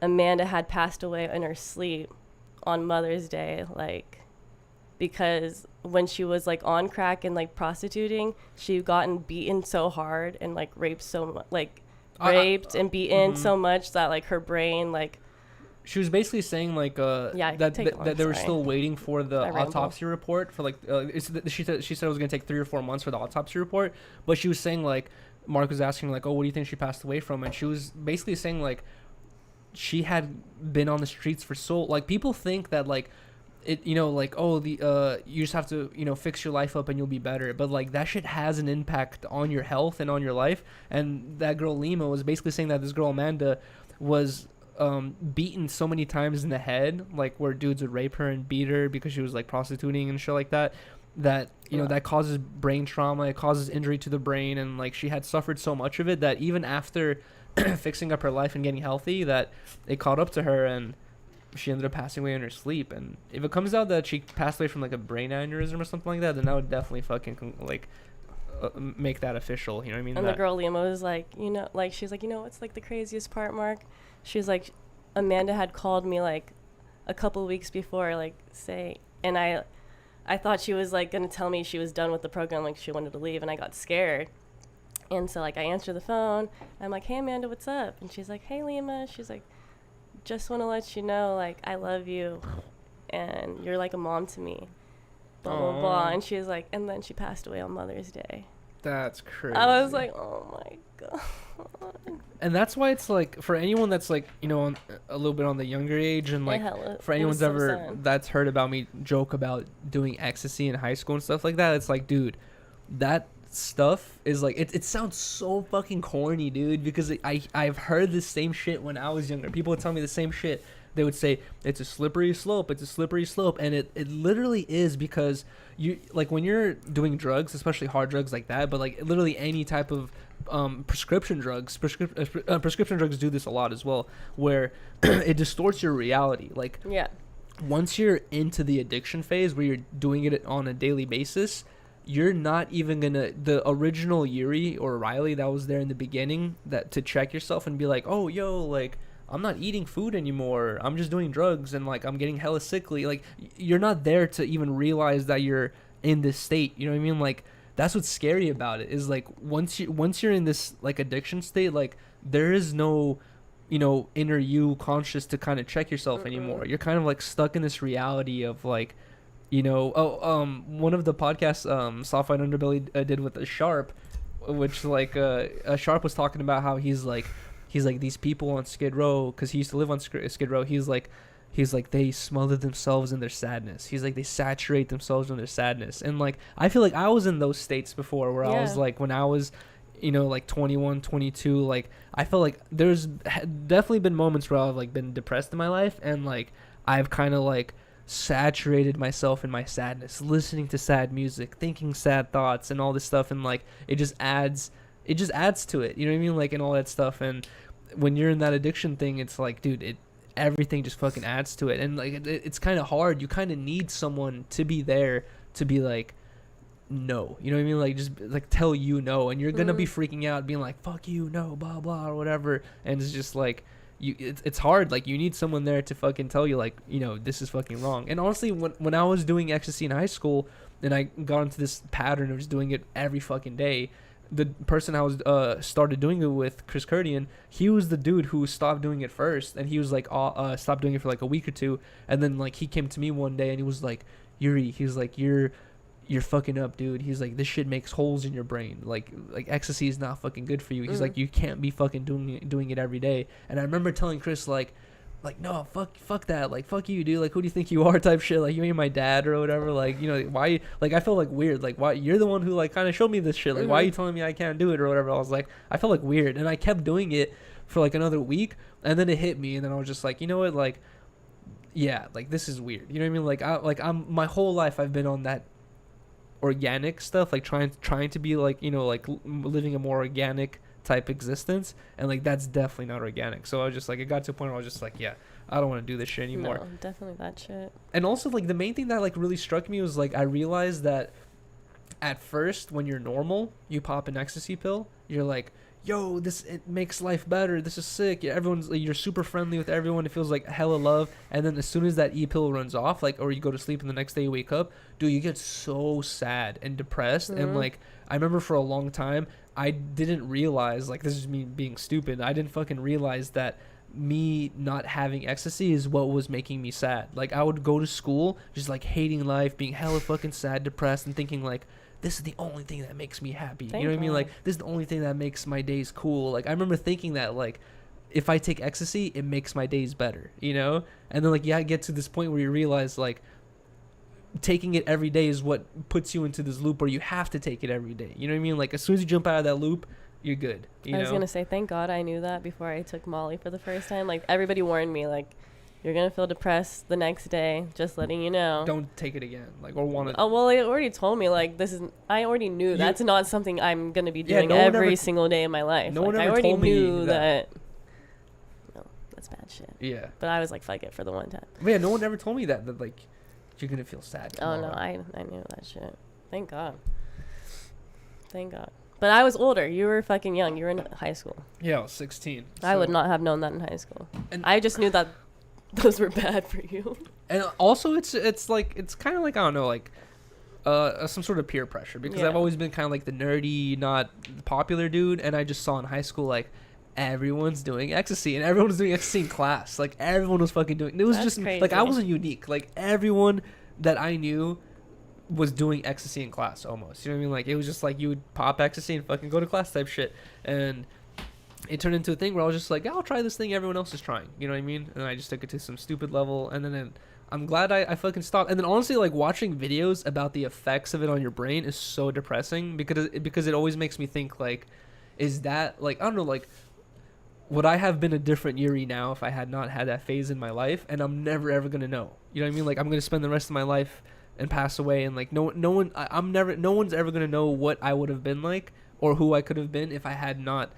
Amanda had passed away in her sleep on Mother's Day, like because when she was like on crack and like prostituting, she gotten beaten so hard and like raped so much, like raped and beaten so much that like her brain like. She was basically saying like that they were still waiting for the autopsy report for like she said it was gonna take 3 or 4 months for the autopsy report, but she was saying like Mark was asking like, oh, what do you think she passed away from? And she was basically saying like she had been on the streets for so like people think that like it, you know, like, oh, you just have to, you know, fix your life up and you'll be better, but like that shit has an impact on your health and on your life. And that girl Lima was basically saying that this girl Amanda was beaten so many times in the head, like where dudes would rape her and beat her because she was like prostituting and shit like that, you know, that causes brain trauma, it causes injury to the brain, and like she had suffered so much of it that even after fixing up her life and getting healthy, that it caught up to her and she ended up passing away in her sleep. And if it comes out that she passed away from like a brain aneurysm or something like that, then that would definitely fucking like make that official. You know what I mean? And the girl Lima was like, like she's like, what's like the craziest part, Mark? She's like, Amanda had called me like a couple weeks before, like and I thought she was like gonna tell me she was done with the program, like she wanted to leave, and I got scared. And so like I answered the phone. I'm like, hey Amanda, what's up? And she's like, hey Lima. She's like, just want to let you know, like, I love you, and you're like a mom to me. Blah blah blah. And she was like, and then she passed away on Mother's Day. That's crazy. I was like, oh my god. And that's why it's like, for anyone that's like, on a little bit on the younger age, and like for anyone's that's heard about me joke about doing ecstasy in high school and stuff like that, it's like, dude, that stuff is like, it sounds so fucking corny, dude, because I've heard the same shit when I was younger. People would tell me the same shit. They would say it's a slippery slope, and it literally is, because you, like, when you're doing drugs, especially hard drugs like that, but like literally any type of prescription drugs do this a lot as well, where it distorts your reality. Like, once you're into the addiction phase where you're doing it on a daily basis, you're not even gonna, the original Yuriy or Rylee that was there in the beginning, that to check yourself and be like, oh yo, like, I'm not eating food anymore, I'm just doing drugs, and like I'm getting hella sickly. Like, you're not there to even realize that you're in this state. You know what I mean? Like, that's what's scary about it, is like once you're in this like addiction state, like there is no inner you conscious to kind of check yourself anymore. You're kind of like stuck in this reality of like, one of the podcasts Soft White Underbelly did with a Sharp, which like a Sharp was talking about how he's like these people on Skid Row, because he used to live on Skid Row. He's like they smother themselves in their sadness. He's like, they saturate themselves in their sadness. And like, I feel like I was in those states before, where I was like, when I was like 21, 22, like I felt like there's definitely been moments where I've like been depressed in my life, and like I've kind of like saturated myself in my sadness, listening to sad music, thinking sad thoughts and all this stuff, and like it just adds to it, you know what I mean, like, and all that stuff. And when you're in that addiction thing, it's like, dude, everything just fucking adds to it. And like it's kind of hard. You kind of need someone to be there to be like, no, you know what I mean, like just like tell no, and you're gonna be freaking out, being like, fuck you, no, blah blah or whatever. And it's just like, it's hard. Like, you need someone there to fucking tell you, like, this is fucking wrong. And honestly, when I was doing ecstasy in high school, and I got into this pattern of just doing it every fucking day, the person I was started doing it with, Chris Kurdian, he was the dude who stopped doing it first, and he was like, stopped doing it for like a week or two, and then like he came to me one day and he was like, Yuriy, he was like, you're fucking up, dude. He's like, this shit makes holes in your brain. Like ecstasy is not fucking good for you. He's like, you can't be fucking doing it every day. And I remember telling Chris like no, fuck that, like, fuck you, dude, like, who do you think you are, type shit, like, you ain't my dad or whatever, like, why, like, I felt like weird, like, why, you're the one who like kind of showed me this shit, like, why are you telling me I can't do it or whatever. I was like, I felt like weird, and I kept doing it for like another week, and then it hit me, and then I was just like, you know what, like, yeah, like, this is weird, you know what I mean, like, I'm my whole life I've been on that organic stuff, like trying to be like, like living a more organic type existence, and like that's definitely not organic. So I was just like, it got to a point where I was just like, yeah, I don't want to do this shit anymore. No, definitely that shit. And also, like, the main thing that like really struck me was like, I realized that at first, when you're normal, you pop an ecstasy pill, you're like, yo, it makes life better, this is sick, yeah, you're super friendly with everyone, it feels like hella love. And then as soon as that pill runs off, like, or you go to sleep and the next day you wake up, dude, you get so sad and depressed. And like, I remember for a long time I didn't realize, like, this is me being stupid, I didn't fucking realize that me not having ecstasy is what was making me sad. Like, I would go to school just like hating life, being hella fucking sad, depressed, and thinking like, this is the only thing that makes me happy. You know what I mean? Like, this is the only thing that makes my days cool. Like, I remember thinking that, like, if I take ecstasy, it makes my days better, And then, like, I get to this point where you realize, like, taking it every day is what puts you into this loop where you have to take it every day. You know what I mean? Like, as soon as you jump out of that loop, you're good. I was going to say, thank God I knew that before I took Molly for the first time. Like, everybody warned me, like, you're going to feel depressed the next day, just letting you know. Don't take it again, like, or want to. Oh, well, they already told me, like, I already knew that's not something I'm going to be doing every single day of my life. No one ever told me. I already knew that. No, that's bad shit. Yeah. But I was like, fuck it for the one time. But yeah, no one ever told me that like, you're going to feel sad tomorrow. Oh, no, I knew that shit. Thank God. Thank God. But I was older. You were fucking young. You were in high school. Yeah, I was 16. I would not have known that in high school. And I just knew that those were bad for you. And also, it's kind of like, I don't know, like some sort of peer pressure, because I've always been kind of like the nerdy, not popular dude, and I just saw in high school like everyone's doing ecstasy, and everyone was doing ecstasy in class. Like everyone was fucking doing. It was That's just crazy. like I wasn't unique. Like everyone that I knew was doing ecstasy in class almost. You know what I mean? Like it was just like you would pop ecstasy and fucking go to class type shit, and it turned into a thing where I was just like, yeah, I'll try this thing everyone else is trying. You know what I mean? And I just took it to some stupid level, and then I'm glad I fucking stopped. And then honestly, like watching videos about the effects of it on your brain is so depressing, because it always makes me think like, is that like, I don't know, like would I have been a different Yuri now if I had not had that phase in my life? And I'm never ever gonna know. You know what I mean? Like I'm gonna spend the rest of my life and pass away, and like no one's ever gonna know what I would have been like or who I could have been if I had not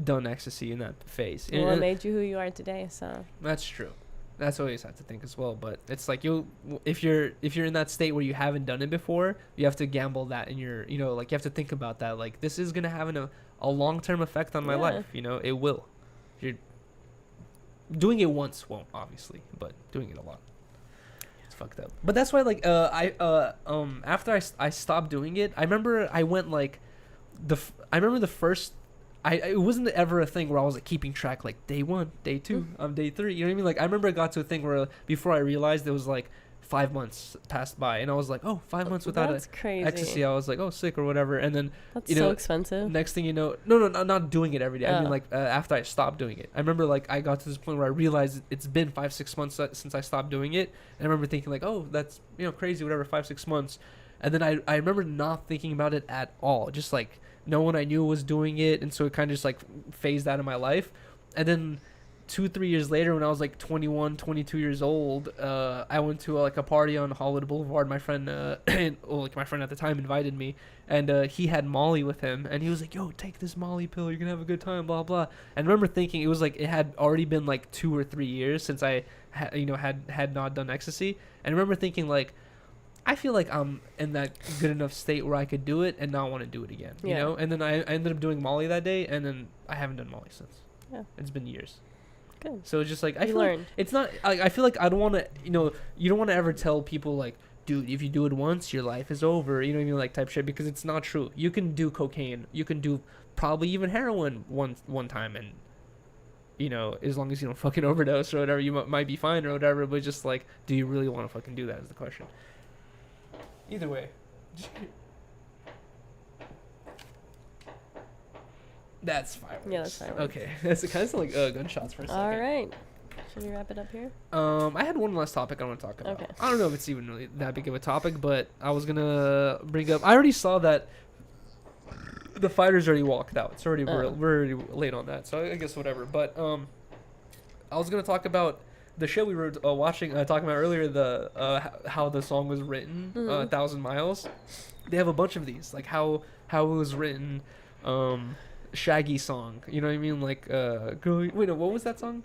done ecstasy in that phase. Well, it made you who you are today, so. That's true. That's what I always have to think as well. But it's like if you're in that state where you haven't done it before, you have to gamble that in your, you know, like you have to think about that. Like this is gonna have a long-term effect on my life. You know, it will. You're doing it once won't, obviously, but doing it a lot, it's fucked up. But that's why, like, after I stopped doing it, I remember I went like the first. It wasn't ever a thing where I was like keeping track, like day 1, day 2, day 3. You know what I mean? Like I remember it got to a thing where before I realized it was like 5 months passed by, and I was like, oh, 5 months without ecstasy. I was like, oh, sick or whatever. And then that's so expensive. Next thing you know, no, not doing it every day. I mean, like after I stopped doing it, I remember like I got to this point where I realized it's been 5-6 months since I stopped doing it, and I remember thinking like, oh, that's, you know, crazy, whatever, 5-6 months. And then I remember not thinking about it at all, just like no one I knew was doing it, and so it kind of just like phased out of my life. And then 2-3 years later, when I was like 21, 22 years old, I went to like a party on Hollywood Boulevard. My friend, like my friend at the time, invited me, and he had Molly with him, and he was like, "Yo, take this Molly pill. You're gonna have a good time." Blah blah. And I remember thinking it was like it had already been like 2 or 3 years since I had not done ecstasy, and I remember thinking like, I feel like I'm in that good enough state where I could do it and not want to do it again. You know. And then I ended up doing Molly that day, and then I haven't done Molly since. Yeah, it's been years. Good. So it's just like I feel like it's not. I feel like I don't want to. You know, you don't want to ever tell people like, dude, if you do it once, your life is over. You know what I mean, like type shit, because it's not true. You can do cocaine. You can do probably even heroin one time, and you know, as long as you don't fucking overdose or whatever, you might be fine or whatever. But just like, do you really want to fucking do that? Is the question. Either way. That's fireworks. Yeah, that's fireworks. Okay. That's kind of like gunshots for a second. All right. Should we wrap it up here? I had one last topic I want to talk about. Okay. I don't know if it's even really that big of a topic, but I was going to bring up... I already saw that the fighters already walked out. It's already... We're already late on that, so I guess whatever. But I was going to talk about the show we were watching, talking about earlier, the how the song was written, 1,000 Miles. They have a bunch of these, like how it was written... Shaggy song, you know what I mean? Like, girl, wait, no, what was that song?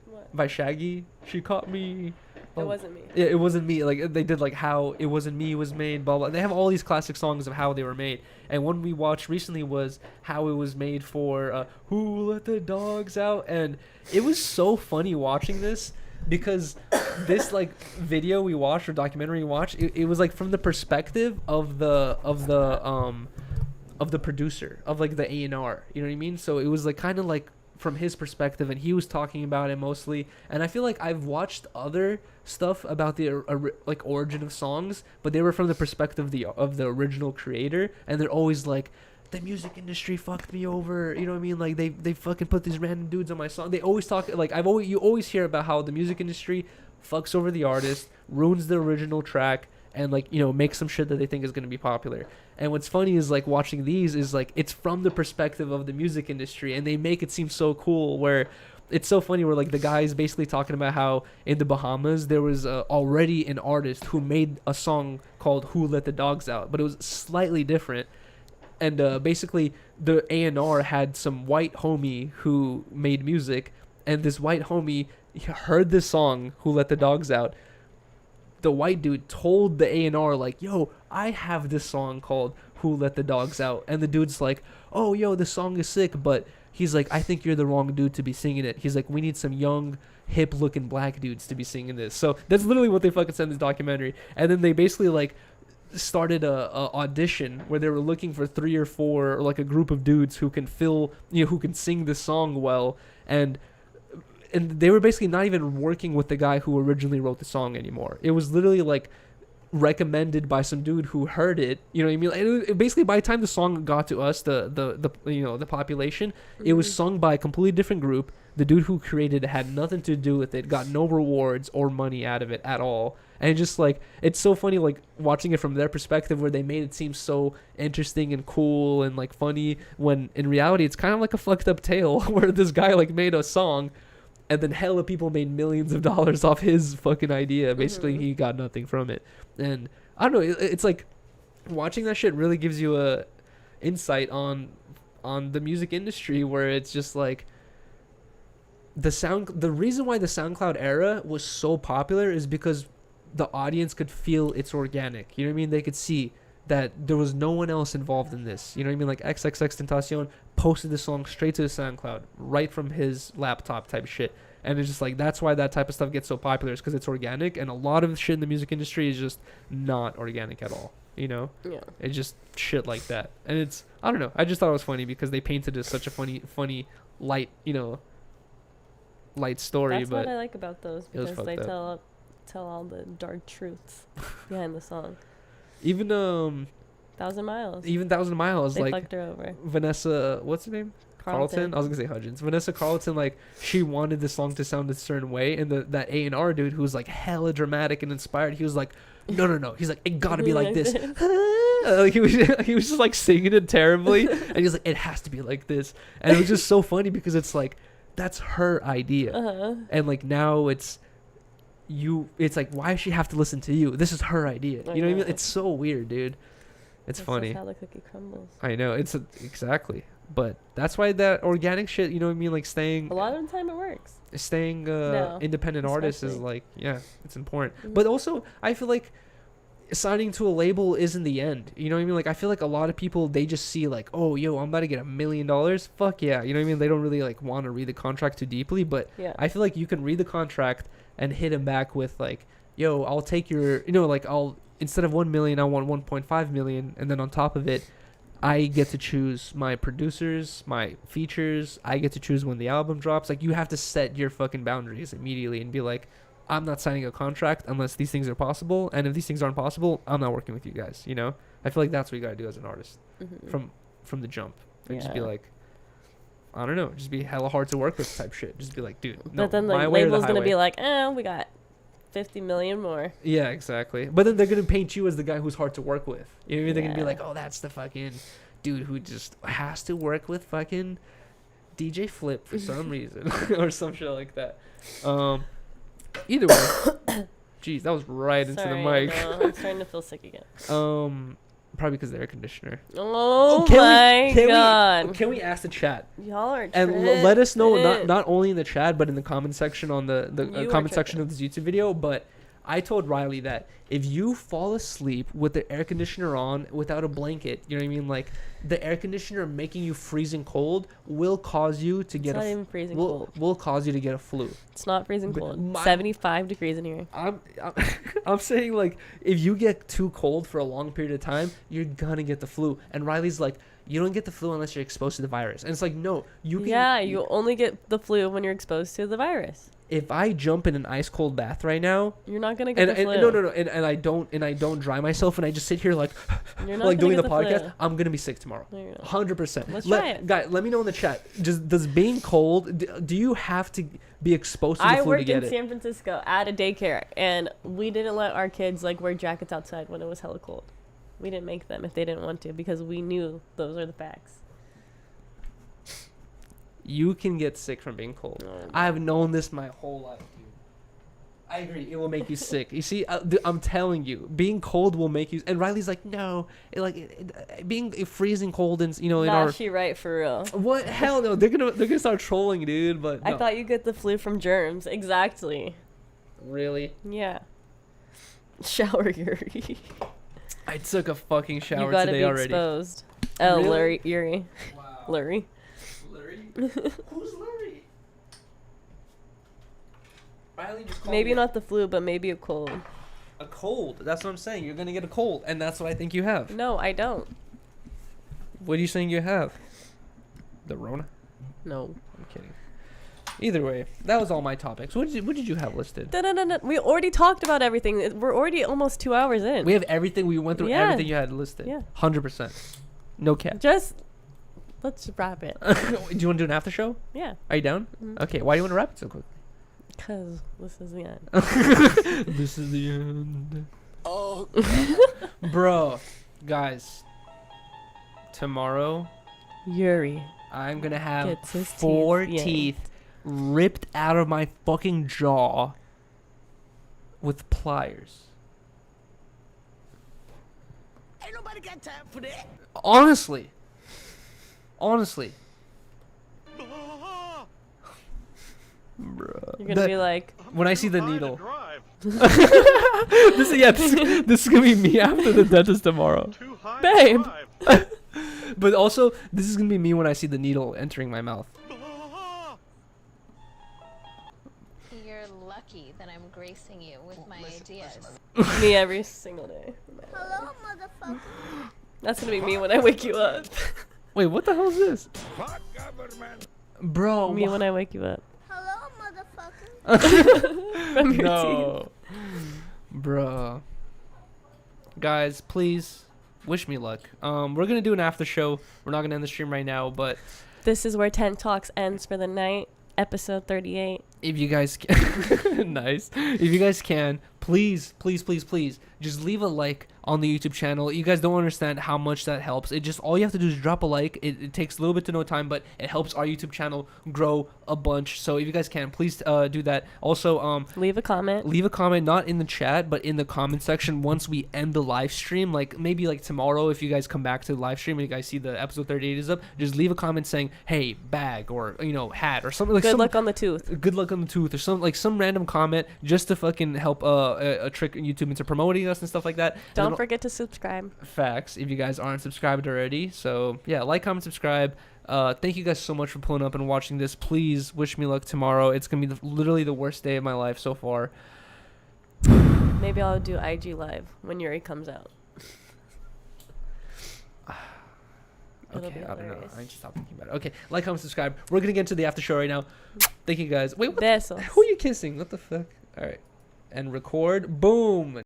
What? By Shaggy. She caught me. It wasn't me. Yeah, it wasn't me. Like they did, like how it wasn't me was made. Blah blah. They have all these classic songs of how they were made. And one we watched recently was how it was made for "Who Let the Dogs Out," and it was so funny watching this. Because this like video we watched or documentary we watched, it was like from the perspective of the producer, of like the A&R, you know what I mean? So it was like kind of like from his perspective, and he was talking about it mostly. And I feel like I've watched other stuff about the like origin of songs, but they were from the perspective of the original creator, and they're always like, the music industry fucked me over, you know what I mean? Like they fucking put these random dudes on my song. They always talk like you always hear about how the music industry fucks over the artist, ruins the original track, and like, you know, make some shit that they think is going to be popular. And what's funny is like watching these is like it's from the perspective of the music industry, and they make it seem so cool, where it's so funny where like the guy is basically talking about how in the Bahamas there was already an artist who made a song called "Who Let the Dogs Out," but it was slightly different. And basically the A&R had some white homie who made music, and this white homie heard this song "Who Let the Dogs Out." The white dude told the A&R like, yo, I have this song called Who Let the Dogs Out, and the dude's like, oh yo, this song is sick, but he's like, I think you're the wrong dude to be singing it. He's like, we need some young, hip looking black dudes to be singing this. So that's literally what they fucking said in this documentary. And then they basically like started a audition where they were looking for 3 or 4 or like a group of dudes who can who can sing this song well, and they were basically not even working with the guy who originally wrote the song anymore. It was literally like recommended by some dude who heard it, you know what I mean? Like, basically by the time the song got to us, the population, it was sung by a completely different group. The dude who created it had nothing to do with it, got no rewards or money out of it at all. And just like, it's so funny like watching it from their perspective, where they made it seem so interesting and cool and like funny, when in reality it's kind of like a fucked up tale where this guy like made a song and then hella people made millions of dollars off his fucking idea. Basically, he got nothing from it. And I don't know, it's like watching that shit really gives you a insight on the music industry, where it's just like the reason why the SoundCloud era was so popular is because the audience could feel it's organic. You know what I mean? They could see that there was no one else involved in this. You know what I mean? Like XXXTentacion posted the song straight to the SoundCloud right from his laptop type shit. And it's just like, that's why that type of stuff gets so popular, is because it's organic. And a lot of shit in the music industry is just not organic at all, you know? Yeah. It's just shit like that. And it's, I don't know, I just thought it was funny because they painted it as such a funny light, light story. That's but what I like about those, was because they fucked tell all the dark truths behind the song. Even 1,000 Miles. Even 1,000 Miles, They like fucked her over. Vanessa, what's her name? Carlton. I was gonna say Hudgens. Vanessa Carlton, like, she wanted the song to sound a certain way, and that A&R dude who was like hella dramatic and inspired, he was like, no. He's like, it gotta be like this. Like he was just like singing it terribly, and he was like, it has to be like this, and it was just so funny because it's like, that's her idea, and like now it's like, why does she have to listen to you? This is her idea. You know what I mean? It's so weird, dude. It's funny. That's how the cookie crumbles. I know, exactly. But that's why that organic shit, you know what I mean, like staying A lot of the time it works. Independent artist is especially. like, yeah, it's important. But also I feel like signing to a label isn't the end, you know what I mean? Like I feel like a lot of people, they just see like, oh yo, I'm about to get $1 million, fuck yeah, you know what I mean? They don't really like want to read the contract too deeply. But Yeah. I feel like you can read the contract and hit him back with like, yo, I'll take your, like, I'll, instead of 1 million, I want 1.5 million, and then on top of it, I get to choose my producers, my features. I get to choose when the album drops. Like, you have to set your fucking boundaries immediately and be like, I'm not signing a contract unless these things are possible. And if these things aren't possible, I'm not working with you guys, you know? I feel like that's what you got to do as an artist from the jump. And just be like, I don't know, just be hella hard to work with type shit. Just be like, dude, no, But then the my way or the label's going to highway. be like, we got 50 million more. Yeah, exactly. But then they're going to paint you as the guy who's hard to work with. You know what I mean? They're going to be Yeah. like, oh, that's the fucking dude who just has to work with fucking DJ Flip for some reason. Or some shit like that. Either way. Jeez, that was right into the mic. No, I'm starting to feel sick again. Probably because of the air conditioner. Oh my god. Can we ask the chat? Y'all are And let us know, tripping. not only in the chat, but in the comment section on the You are comment section tripping. of this YouTube video. But I told Rylee that if you fall asleep with the air conditioner on without a blanket, you know what I mean? Like, the air conditioner making you freezing cold will cause you to get It's not even freezing cold. will cause you to get a flu. It's not freezing But cold. 75 degrees in here. I'm saying, like, if you get too cold for a long period of time, you're gonna get the flu. And Riley's like, you don't get the flu unless you're exposed to the virus. And it's like, no, you can. Yeah, you only get the flu when you're exposed to the virus. If I jump in an ice cold bath right now, You're not gonna get the flu. no, and I don't dry myself, and I just sit here like You're not like gonna doing the get podcast, flu. I'm gonna be sick tomorrow. No, you're not. 100%. Let's try it. Guys, let me know in the chat. Does being cold, do you have to be exposed to the I flu to worked get in it? San Francisco at a daycare, and we didn't let our kids like wear jackets outside when it was hella cold. We didn't make them if they didn't want to because we knew those are the facts. You can get sick from being cold. Oh, I've known this my whole life, dude. I agree. It will make you sick. You see, I'm telling you, being cold will make you. And Riley's like, no, being freezing cold and in our. she right for real. What hell no? They're gonna start trolling, dude. But no. I thought you get the flu from germs. Exactly. Really. Yeah. Shower Yuri. I took a fucking shower You gotta today be already. exposed. Oh, Really? Yuri. Wow. Lurie. Who's Lurie? Rylee just called Maybe me not the flu, but maybe a cold. a cold. That's what I'm saying. You're gonna get a cold, and that's what I think you have. No, I don't. What are you saying you have? The Rona? No. I'm kidding. Either way, that was all my topics. What did you have listed? Da-da-da-da. We already talked about everything. We're already almost 2 hours in. We have everything. We went through Yeah. everything you had listed. Yeah. 100%. No cap. Just let's wrap it. Do you want to do an after show? Yeah. Are you down? Mhm. Okay. Why do you want to wrap it so quick? Because this is the end. This is the end. Oh, Bro, guys. Tomorrow, Yuri. I'm going to have Gets his 4 teeth teeth ripped out of my fucking jaw with pliers. Ain't nobody got time for that. Honestly. You're gonna be like, When I see the needle. this is gonna be me after the dentist tomorrow. babe. But also, this is gonna be me when I see the needle entering my mouth. You're lucky that I'm gracing you with my ideas. Me every single day. Hello, motherfucker. That's gonna be me when I wake you up. Wait, what the hell is this? Bro, Me when I wake you up. Hello, motherfucker. From your teeth. no. Bruh. Guys, please wish me luck. We're gonna do an after show. We're not gonna end the stream right now, but This is where Tent Talks ends for the night. Episode 38. if you guys can nice. If you guys can, please just leave a like on the YouTube channel. You guys don't understand how much that helps. It just, all you have to do is drop a like. It takes a little bit to no time, but it helps our YouTube channel grow a bunch. So if you guys can, please do that. Also, Leave a comment. leave a comment, not in the chat, but in the comment section once we end the live stream. Like maybe like tomorrow, if you guys come back to the live stream and you guys see the episode 38 is up, just leave a comment saying, hey, bag, or hat, or something like Good some, luck on the tooth. good luck on the tooth, or some random comment just to fucking help a trick YouTube into promoting us and stuff like that. And Don't then- forget to subscribe. facts if you guys aren't subscribed already. So yeah, like, comment, subscribe. Thank you guys so much for pulling up and watching this. Please wish me luck tomorrow. It's gonna be literally the worst day of my life so far. Maybe I'll do IG live when Yuri comes out. It'll Okay, be I don't know. hilarious. I need to stop thinking about it. Okay, like, comment, subscribe. We're gonna get into the after show right now. Thank you guys. Wait, what Besos. who are you kissing? What the fuck? All right, and record. Boom.